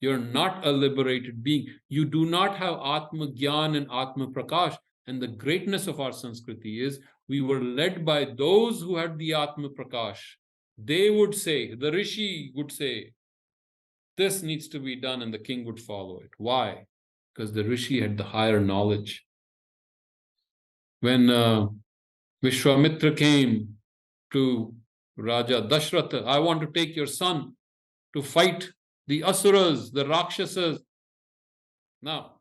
S1: You're not a liberated being. You do not have Atma Gyan and Atma Prakash. And the greatness of our Sanskriti is we were led by those who had the Atma Prakash. They would say, the Rishi would say, this needs to be done, and the king would follow it. Why? Because the Rishi had the higher knowledge. When Vishwamitra came to Raja Dashratha, I want to take your son to fight the Asuras, the Rakshasas. Now,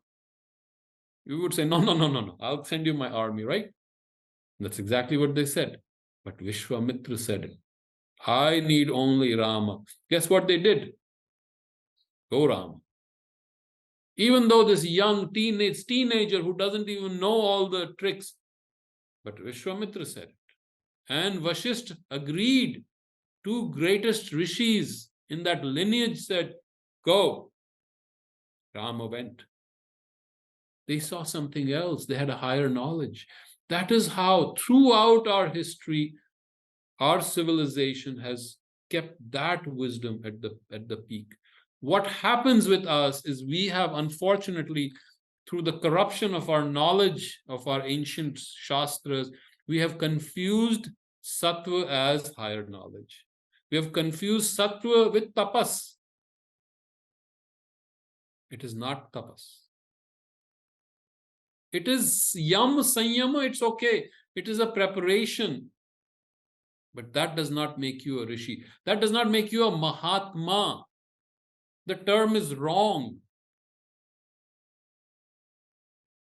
S1: you would say, no, I'll send you my army, right? That's exactly what they said. But Vishwamitra said, I need only Rama. Guess what they did? Go Rama. Even though this young teenager who doesn't even know all the tricks, but Vishwamitra said it. And Vasishtha agreed. Two greatest rishis in that lineage said, go. Rama went. They saw something else. They had a higher knowledge. That is how, throughout our history, our civilization has kept that wisdom at the peak. What happens with us is we have, unfortunately, through the corruption of our knowledge of our ancient shastras, we have confused sattva as higher knowledge. We have confused sattva with tapas. It is not tapas. It is yam, sanyama, it's okay. It is a preparation. But that does not make you a rishi. That does not make you a mahatma. The term is wrong.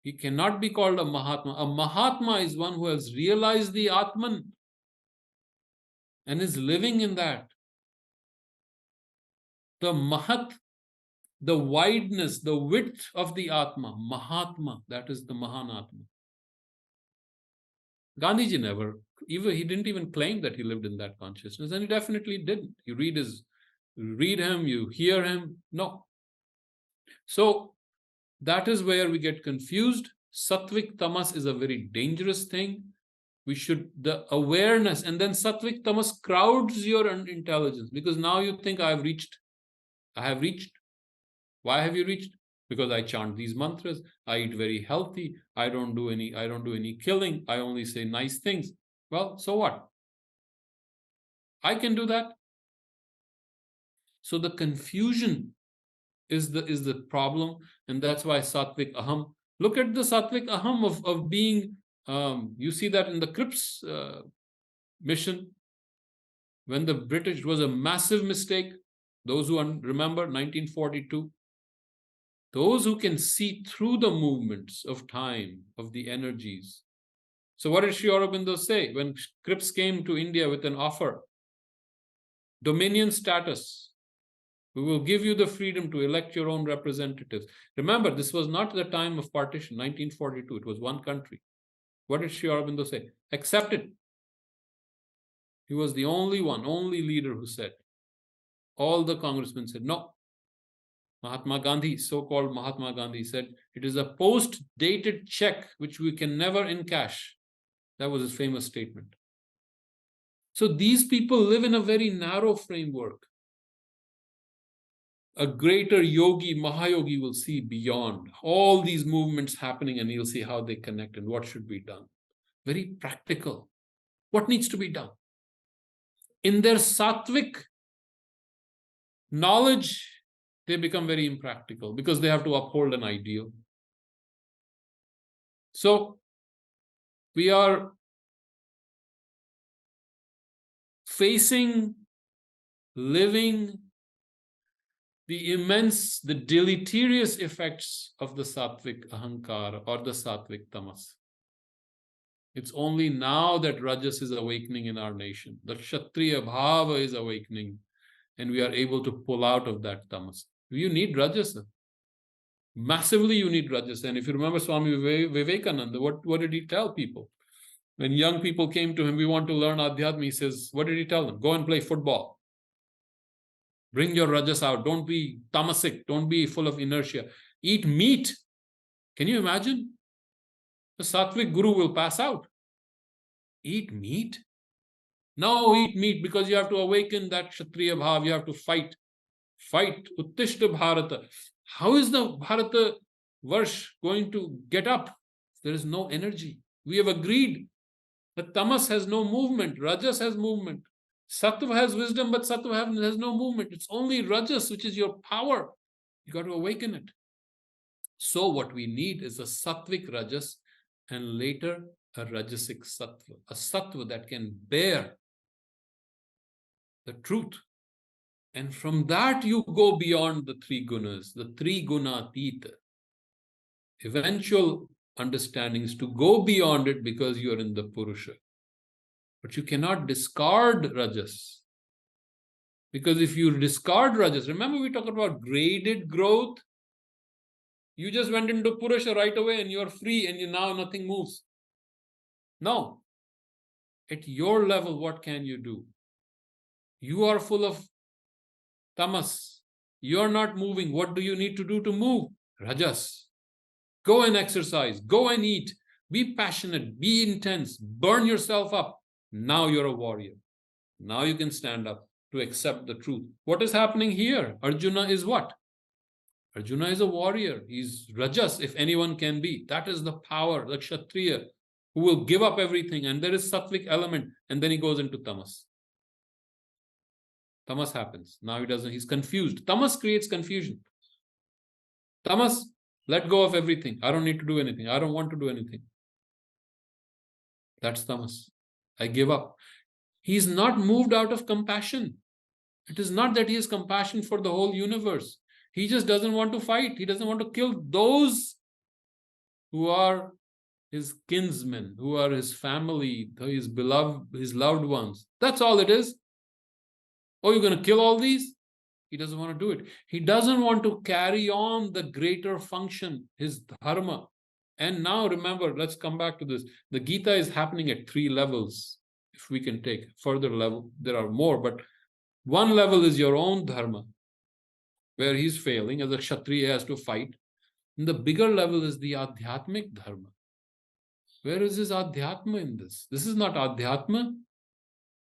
S1: He cannot be called a mahatma. A mahatma is one who has realized the Atman and is living in that. The mahat, the wideness, the width of the Atma, Mahatma, that is the Mahanatma. Gandhiji never, he didn't even claim that he lived in that consciousness, and he definitely didn't. You read him, you hear him, no. So that is where we get confused. Sattvic tamas is a very dangerous thing. The awareness, and then sattvic tamas crowds your intelligence, because now you think I have reached. Why have you reached? Because I chant these mantras, I eat very healthy, I don't do any killing, I only say nice things. Well, so what? I can do that. So the confusion is the problem, and that's why sattvic aham. Look at the sattvic aham of being, you see that in the Cripps mission, when the British, was a massive mistake. Those who remember 1942, those who can see through the movements of time, of the energies. So what did Sri Aurobindo say when Cripps came to India with an offer? Dominion status. We will give you the freedom to elect your own representatives. Remember, this was not the time of partition, 1942. It was one country. What did Sri Aurobindo say? Accept it. He was the only leader who said. All the congressmen said, no. Mahatma Gandhi, so-called Mahatma Gandhi, said, it is a post-dated check which we can never encash. That was his famous statement. So these people live in a very narrow framework. a greater yogi, Mahayogi, will see beyond all these movements happening, and he'll see how they connect and what should be done. Very practical. What needs to be done? In their sattvic knowledge, they become very impractical because they have to uphold an ideal. So we are facing, living the deleterious effects of the sattvic ahankara or the sattvic tamas. It's only now that Rajas is awakening in our nation. The Kshatriya Bhava is awakening, and we are able to pull out of that tamas. You need Rajas. Massively, you need Rajas. And if you remember Swami Vivekananda, what did he tell people? When young people came to him, we want to learn Adhyatma, he says, what did he tell them? Go and play football. Bring your Rajas out. Don't be tamasic. Don't be full of inertia. Eat meat. Can you imagine? The Sattvic Guru will pass out. Eat meat? No, eat meat because you have to awaken that Kshatriya Bhav. You have to fight. Fight. Uttishta Bharata. How is the Bharata Varsh going to get up? There is no energy. We have agreed that Tamas has no movement. Rajas has movement. Sattva has wisdom, but Sattva has no movement. It's only Rajas, which is your power. You got to awaken it. So what we need is a Sattvic Rajas and later a Rajasic Sattva. A Sattva that can bear the truth. And from that you go beyond the three gunas, the three guna tita. Eventual understandings to go beyond it because you are in the Purusha. But you cannot discard Rajas. Because if you discard Rajas, remember we talked about graded growth? You just went into Purusha right away and you're free and now nothing moves. No. At your level, what can you do? You are full of tamas. You're not moving. What do you need to do to move? Rajas. Go and exercise. Go and eat. Be passionate. Be intense. Burn yourself up. Now you're a warrior. Now you can stand up to accept the truth. What is happening here? Arjuna is what? Arjuna is a warrior. He's Rajas, if anyone can be. That is the power, the Kshatriya, who will give up everything. And there is Sattvic element. And then he goes into Tamas. Tamas happens. Now he doesn't. He's confused. Tamas creates confusion. Tamas, let go of everything. I don't need to do anything. I don't want to do anything. That's tamas. I give up. He's not moved out of compassion. It is not that he has compassion for the whole universe. He just doesn't want to fight. He doesn't want to kill those who are his kinsmen, who are his family, his beloved, his loved ones. That's all it is. Oh, you're going to kill all these? He doesn't want to do it. He doesn't want to carry on the greater function, his dharma. And now remember, let's come back to this. The Gita is happening at 3 levels. If we can take further level, there are more, but one level is your own dharma, where he's failing, as a Kshatriya has to fight. And the bigger level is the Adhyatmic dharma. Where is his Adhyatma in this? This is not Adhyatma.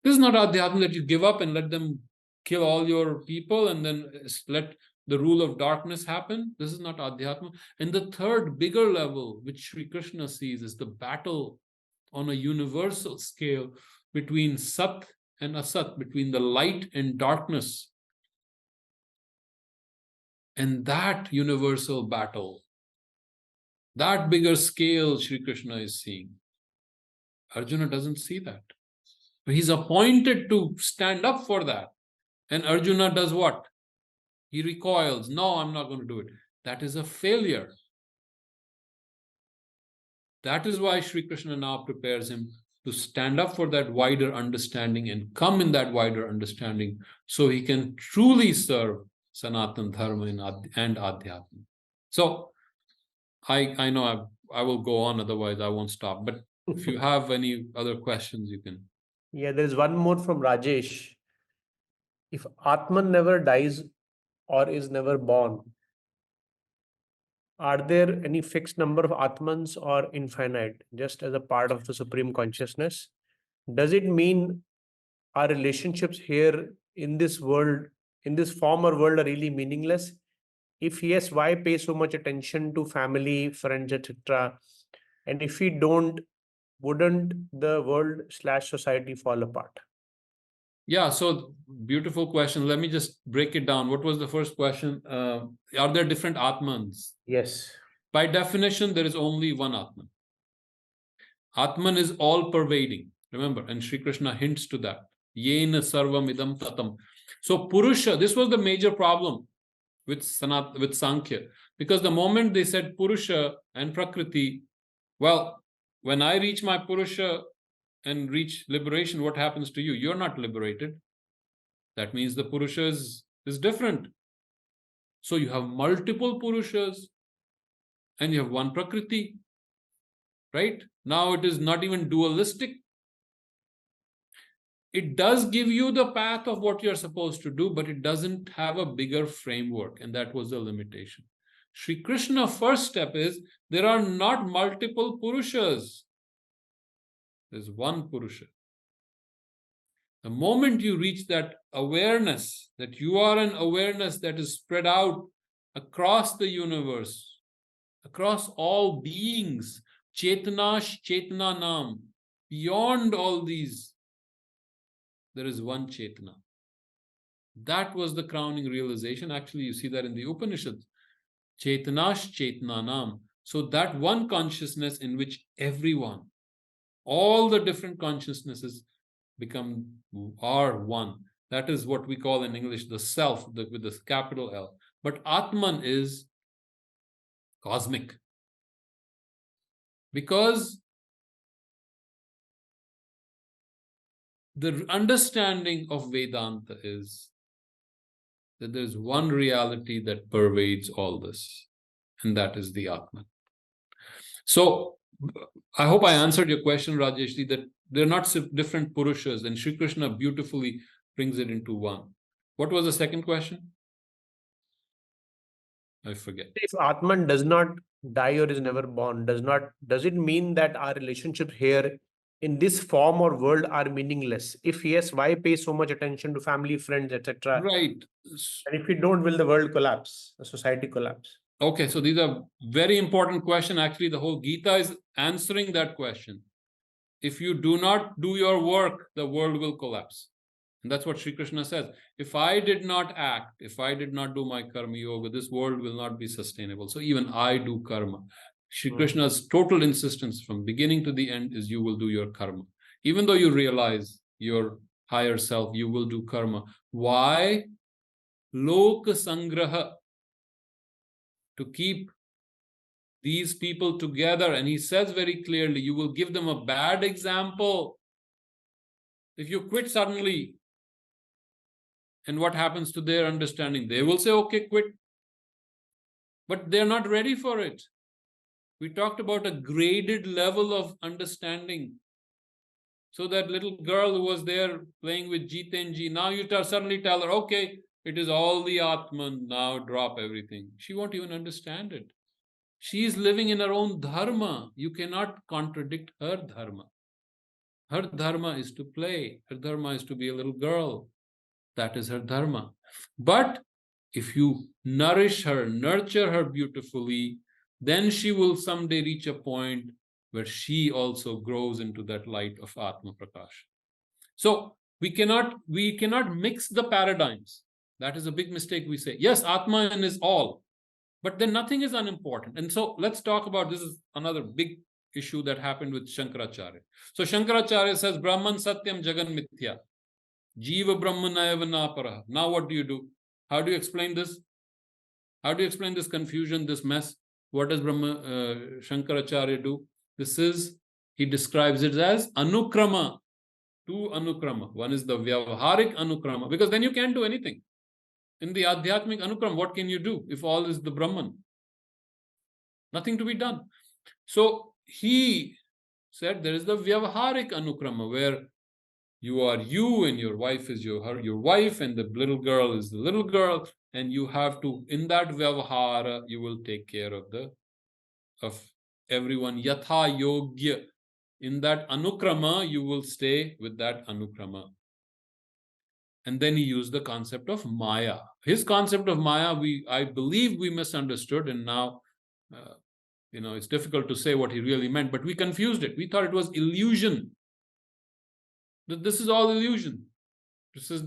S1: This is not Adhyatma that you give up and let them kill all your people and then let the rule of darkness happen. This is not Adhyatma. And the third bigger level, which Sri Krishna sees, is the battle on a universal scale between Sat and Asat, between the light and darkness. And that universal battle, that bigger scale Sri Krishna is seeing. Arjuna doesn't see that. He's appointed to stand up for that. And Arjuna does what? He recoils. No, I'm not going to do it. That is a failure. That is why Sri Krishna now prepares him to stand up for that wider understanding and come in that wider understanding so he can truly serve Sanatan Dharma and Adhyatma. So I know I will go on, otherwise I won't stop. But if you have any other questions, you can.
S2: Yeah, there is one more from Rajesh. If Atman never dies or is never born, are there any fixed number of Atmans or infinite, just as a part of the Supreme Consciousness? Does it mean our relationships here in this world in this form or world are really meaningless? If yes, why pay so much attention to family, friends, etc.? And if we don't, wouldn't the world/society fall apart?
S1: Yeah, so beautiful question. Let me just break it down. What was the first question? Are there different Atmans?
S2: Yes.
S1: By definition, there is only one Atman. Atman is all pervading. Remember, and Sri Krishna hints to that. Yena sarvam idam tatam. So Purusha, this was the major problem with Sankhya, because the moment they said Purusha and Prakriti, well, when I reach my Purusha and reach liberation, what happens to you? You're not liberated. That means the Purusha is different. So you have multiple Purushas and you have one Prakriti, right? Now it is not even dualistic. It does give you the path of what you're supposed to do, but it doesn't have a bigger framework, and that was the limitation. Sri Krishna first step is there are not multiple Purushas. There's one Purusha. The moment you reach that awareness, that you are an awareness that is spread out across the universe, across all beings, Chetanash Chetananam, beyond all these, there is one Chetana. That was the crowning realization. Actually, you see that in the Upanishads. Chetanash Chetananam. So that one consciousness in which everyone, all the different consciousnesses are one. That is what we call in English the self, with the capital L. But Atman is cosmic. Because the understanding of Vedanta is that there's one reality that pervades all this, and that is the Atman. So I hope I answered your question, Rajeshji, that they're not different Purushas, and Sri Krishna beautifully brings it into one. What was the second question? I forget.
S2: If Atman does not die or is never born, does it mean that our relationships here in this form or world are meaningless? If yes, why pay so much attention to family, friends, etc.?
S1: Right.
S2: And if we don't, will the world collapse, the society collapse?
S1: Okay, so these are very important questions. Actually, the whole Gita is answering that question. If you do not do your work, the world will collapse. And that's what Sri Krishna says. If I did not act, if I did not do my karma yoga, this world will not be sustainable. So even I do karma. Sri Krishna's total insistence from beginning to the end is you will do your karma. Even though you realize your higher self, you will do karma. Why? Loka sangraha. To keep these people together. And he says very clearly, you will give them a bad example. If you quit suddenly, and what happens to their understanding? They will say, okay, quit. But they're not ready for it. We talked about a graded level of understanding. So that little girl who was there playing with Jitenji, now you suddenly tell her, okay, it is all the Atman, now drop everything. She won't even understand it. She is living in her own dharma. You cannot contradict her dharma. Her dharma is to play. Her dharma is to be a little girl. That is her dharma. But if you nourish her, nurture her beautifully, then she will someday reach a point where she also grows into that light of Atma Prakash. So we cannot mix the paradigms. That is a big mistake we say. Yes, Atman is all, but then nothing is unimportant. And so let's talk about, this is another big issue that happened with Shankaracharya. So Shankaracharya says, Brahman Satyam Jagan Mithya. Jiva Brahmanayava Napara. Now what do you do? How do you explain this? How do you explain this confusion, this mess? What does Shankaracharya do? He describes it as Anukrama. Two Anukrama. One is the Vyavaharik Anukrama, because then you can't do anything. In the Adhyatmic Anukrama, what can you do if all is the Brahman? Nothing to be done. So he said there is the Vyavaharik Anukrama, where you are you and your wife is your wife, and the little girl is the little girl, and you have to, in that Vyavahara, you will take care of everyone. Yatha Yogya. In that Anukrama, you will stay with that Anukrama. And then he used the concept of Maya. His concept of Maya, I believe we misunderstood, and now it's difficult to say what he really meant, but we confused it. We thought it was illusion. That this is all illusion. This is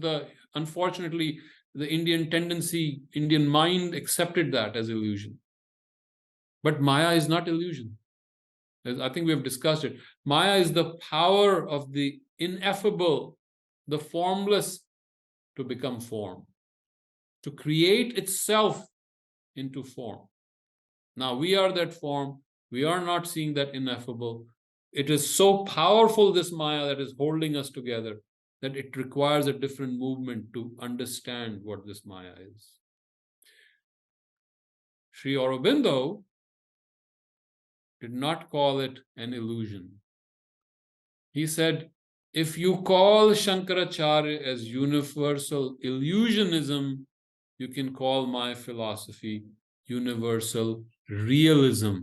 S1: unfortunately, the Indian tendency, Indian mind accepted that as illusion. But Maya is not illusion. I think we have discussed it. Maya is the power of the ineffable, the formless, to become form, to create itself into form. Now we are that form. We are not seeing that ineffable. It is so powerful, this Maya, that is holding us together, that it requires a different movement to understand what this Maya is. Sri Aurobindo did not call it an illusion. He said, if you call Shankaracharya as universal illusionism, you can call my philosophy universal realism.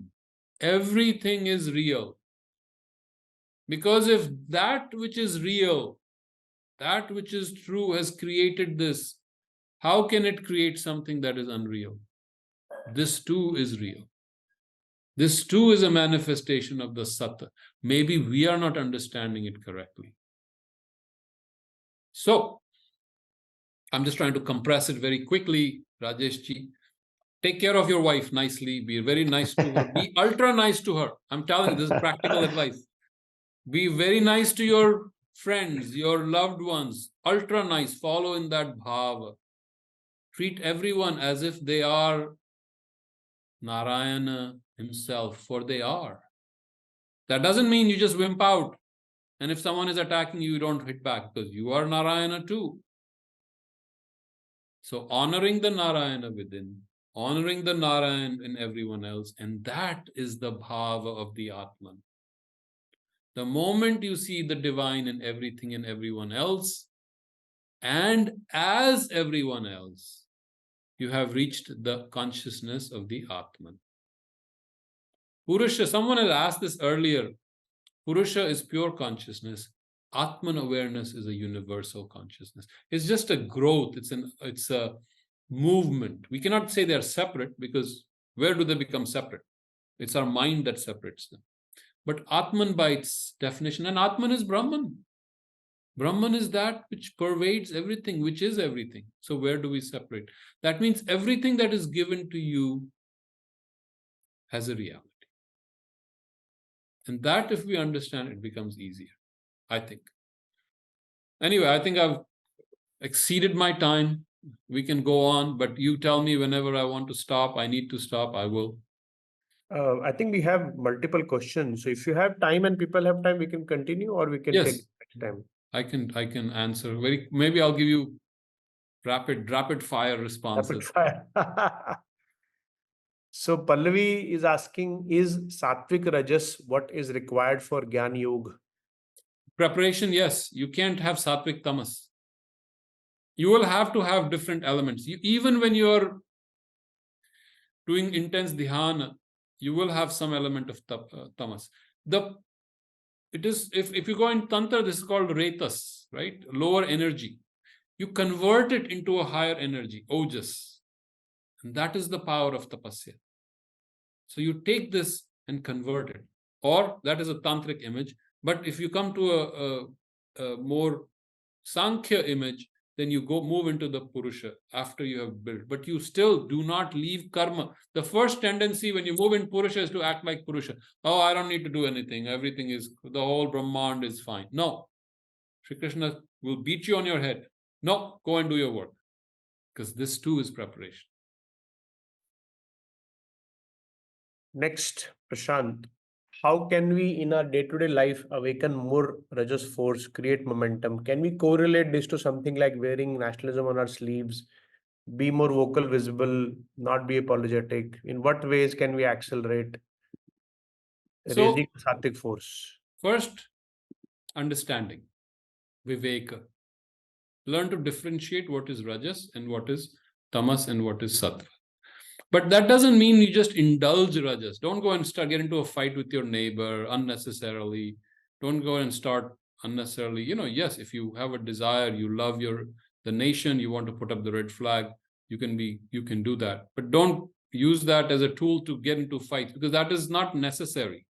S1: Everything is real. Because if that which is real, that which is true has created this, how can it create something that is unreal? This too is real. This too is a manifestation of the Satta. Maybe we are not understanding it correctly. So, I'm just trying to compress it very quickly, Rajeshji. Take care of your wife nicely. Be very nice to her. Be ultra nice to her. I'm telling you, this is practical advice. Be very nice to your friends, your loved ones. Ultra nice. Follow in that bhava. Treat everyone as if they are Narayana himself, for they are. That doesn't mean you just wimp out. And if someone is attacking you, you don't hit back, because you are Narayana too. So honoring the Narayana within, honoring the Narayan in everyone else, and that is the bhava of the Atman. The moment you see the divine in everything and everyone else, and as everyone else, you have reached the consciousness of the Atman. Purusha, someone had asked this earlier. Purusha is pure consciousness. Atman awareness is a universal consciousness. It's just a growth. It's a movement. We cannot say they're separate, because where do they become separate? It's our mind that separates them. But Atman, by its definition, and Atman is Brahman. Brahman is that which pervades everything, which is everything. So where do we separate? That means everything that is given to you has a reality. And that, if we understand, it becomes easier, I think. Anyway, I think I've exceeded my time. We can go on, but you tell me whenever I want to stop, I need to stop, I will.
S2: I think we have multiple questions. So if you have time and people have time, we can continue, or we can
S1: Yes.
S2: take next time.
S1: I can answer maybe I'll give you rapid fire responses.
S2: Rapid fire. So Pallavi is asking, is Sattvic Rajas what is required for Gyan Yoga?
S1: Preparation, yes. You can't have Sattvic Tamas. You will have to have different elements. Even when you're doing intense dhyana, you will have some element of tamas. If you go in Tantra, this is called retas, right? Lower energy. You convert it into a higher energy, ojas. And that is the power of tapasya. So you take this and convert it. Or that is a tantric image. But if you come to a more Sankhya image, then you move into the Purusha after you have built. But you still do not leave karma. The first tendency when you move in Purusha is to act like Purusha. Oh, I don't need to do anything. Everything is, the whole Brahmand is fine. No. Shri Krishna will beat you on your head. No, go and do your work. Because this too is preparation.
S2: Next, Prashant. How can we in our day-to-day life awaken more Rajas force, create momentum? Can we correlate this to something like wearing nationalism on our sleeves, be more vocal, visible, not be apologetic? In what ways can we accelerate raising Sattvic force?
S1: First, understanding, Viveka. Learn to differentiate what is Rajas and what is Tamas and what is Sattva. But that doesn't mean you just indulge Rajas. Don't go and get into a fight with your neighbor unnecessarily. Don't go and start unnecessarily. Yes, if you have a desire, you love your the nation, you want to put up the red flag, you can do that. But don't use that as a tool to get into fights, because that is not necessary.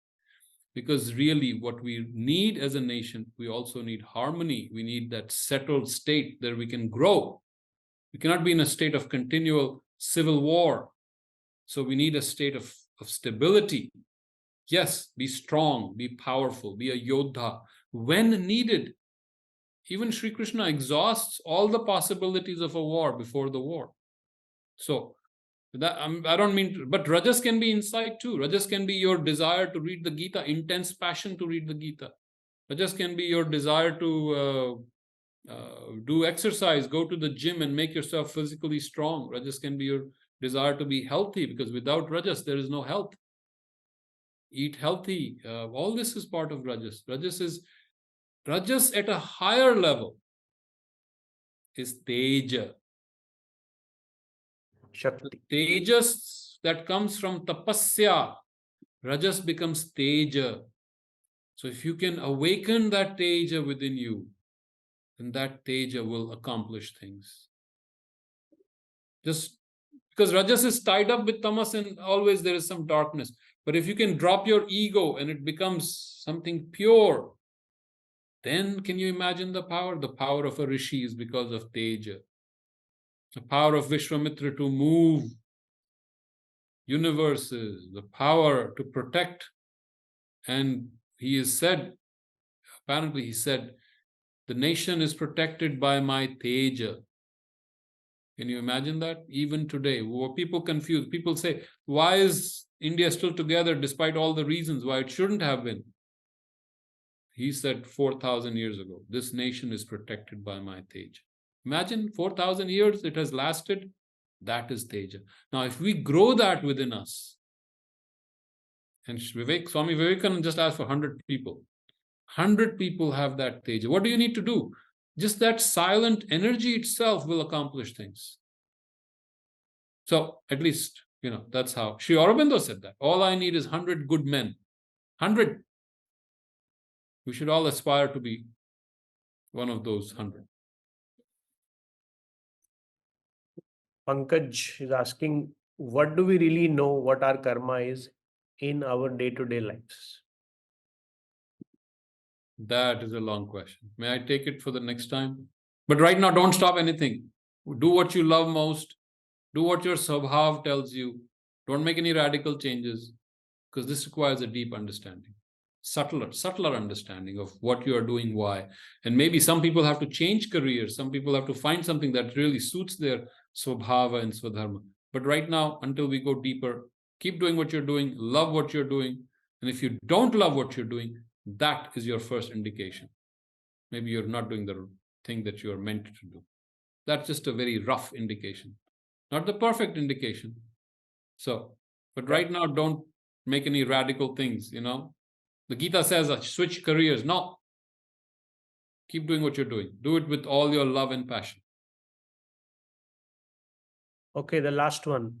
S1: Because really what we need as a nation, we also need harmony. We need that settled state that we can grow. We cannot be in a state of continual civil war. So we need a state of stability. Yes, be strong, be powerful, be a yodha when needed. Even Sri Krishna exhausts all the possibilities of a war before the war. So that I don't mean to, but rajas can be inside too. Rajas can be your desire to read the Gita, intense passion to read the Gita. Rajas can be your desire to do exercise, go to the gym and make yourself physically strong. Rajas can be your desire to be healthy, because without rajas there is no health. Eat healthy. All this is part of rajas. Rajas at a higher level is teja.
S2: Shakti.
S1: Tejas that comes from tapasya, rajas becomes teja. So if you can awaken that teja within you, then that teja will accomplish things. Just because rajas is tied up with tamas and always there is some darkness. But if you can drop your ego and it becomes something pure, then can you imagine the power? The power of a rishi is because of teja. The power of Vishwamitra to move universes, the power to protect. And he is said, apparently he said, the nation is protected by my teja. Can you imagine that? Even today, people confused. People say, why is India still together despite all the reasons why it shouldn't have been? He said 4,000 years ago, this nation is protected by my teja. Imagine 4,000 years it has lasted. That is teja. Now, if we grow that within us, and Swami Vivekananda just asked for 100 people. 100 people have that teja. What do you need to do? Just that silent energy itself will accomplish things. So at least, that's how Sri Aurobindo said that. All I need is 100 good men. 100. We should all aspire to be one of those 100.
S2: Pankaj is asking, what do we really know what our karma is in our day-to-day lives?
S1: That is a long question. May I take it for the next time? But right now, don't stop anything. Do what you love most. Do what your swabhav tells you. Don't make any radical changes, because this requires a deep understanding, subtler understanding of what you are doing, why. And maybe some people have to change careers. Some people have to find something that really suits their swabhava and swadharma. But right now, until we go deeper, keep doing what you're doing, love what you're doing. And if you don't love what you're doing, that is your first indication. Maybe you're not doing the thing that you are meant to do. That's just a very rough indication, not the perfect indication. So, but right now, don't make any radical things, The Gita says, switch careers. No. Keep doing what you're doing. Do it with all your love and passion.
S2: Okay, the last one.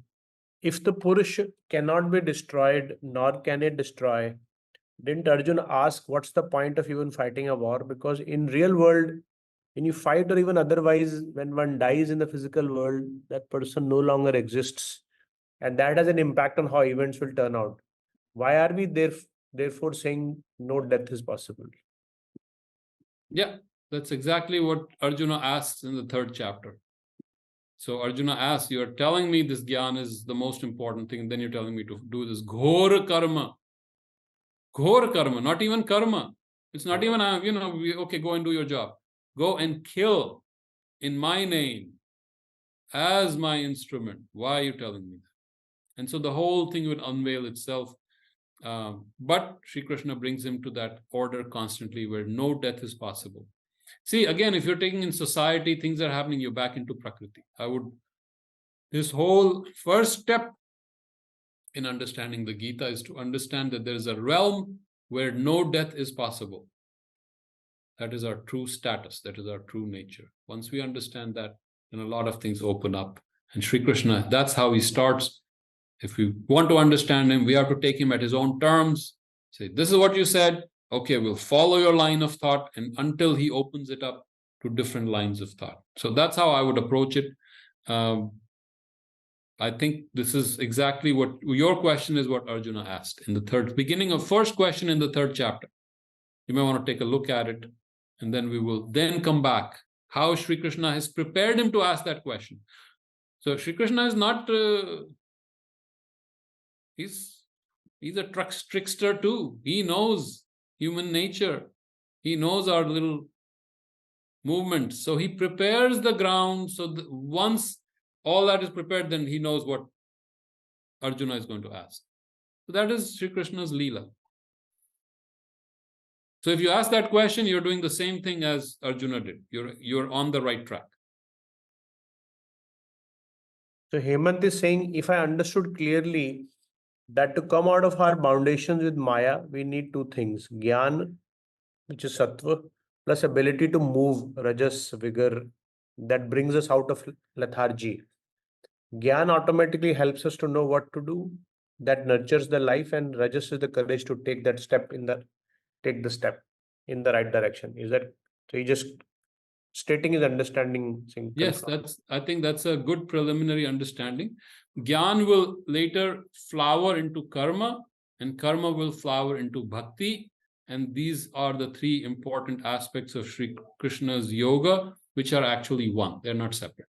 S2: If the Purush cannot be destroyed, nor can it destroy, didn't Arjuna ask what's the point of even fighting a war? Because in real world, when you fight or even otherwise, when one dies in the physical world, that person no longer exists. And that has an impact on how events will turn out. Why are we therefore saying no death is possible?
S1: Yeah, that's exactly what Arjuna asks in the 3rd chapter. So Arjuna asks, you're telling me this jnana is the most important thing, and then you're telling me to do this ghora karma. Ghora karma, not even karma. It's not even, okay, go and do your job. Go and kill in my name as my instrument. Why are you telling me that? And so the whole thing would unveil itself. But Sri Krishna brings him to that order constantly where no death is possible. See, again, if you're taking in society, things are happening, you're back into Prakriti. This whole first step in understanding the Gita is to understand that there is a realm where no death is possible. That is our true status. That is our true nature. Once we understand that, then a lot of things open up. And Sri Krishna, that's how he starts. If we want to understand him, we have to take him at his own terms. Say, this is what you said. Okay, we'll follow your line of thought. And until he opens it up, to different lines of thought. So that's how I would approach it. I think this is exactly what your question is, what Arjuna asked in the first question in the third chapter. You may want to take a look at it, and then we will then come back how Sri Krishna has prepared him to ask that question. So Sri Krishna is not he's a trickster too. He knows human nature. He knows our little movements. So he prepares the ground. So once all that is prepared, then he knows what Arjuna is going to ask. So that is Sri Krishna's Leela. So if you ask that question, you're doing the same thing as Arjuna did. You're on the right track.
S2: So Hemant is saying, if I understood clearly that to come out of our foundations with Maya, we need two things: Gyan, which is Sattva, plus ability to move, Rajas, vigor, that brings us out of lethargy. Gyan automatically helps us to know what to do, that nurtures the life, and Rajas is the courage to take the step in the right direction. Is that so? He just stating his understanding.
S1: Yes, I think that's a good preliminary understanding. Gyan will later flower into karma, and karma will flower into bhakti. And these are the three important aspects of Sri Krishna's yoga, which are actually one. They're not separate.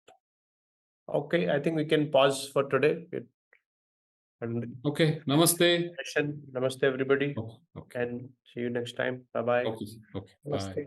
S2: Okay, I think we can pause for today.
S1: Okay, namaste.
S2: Namaste, everybody.
S1: Okay.
S2: And see you next time. Bye-bye.
S1: Okay. Bye.
S2: Namaste.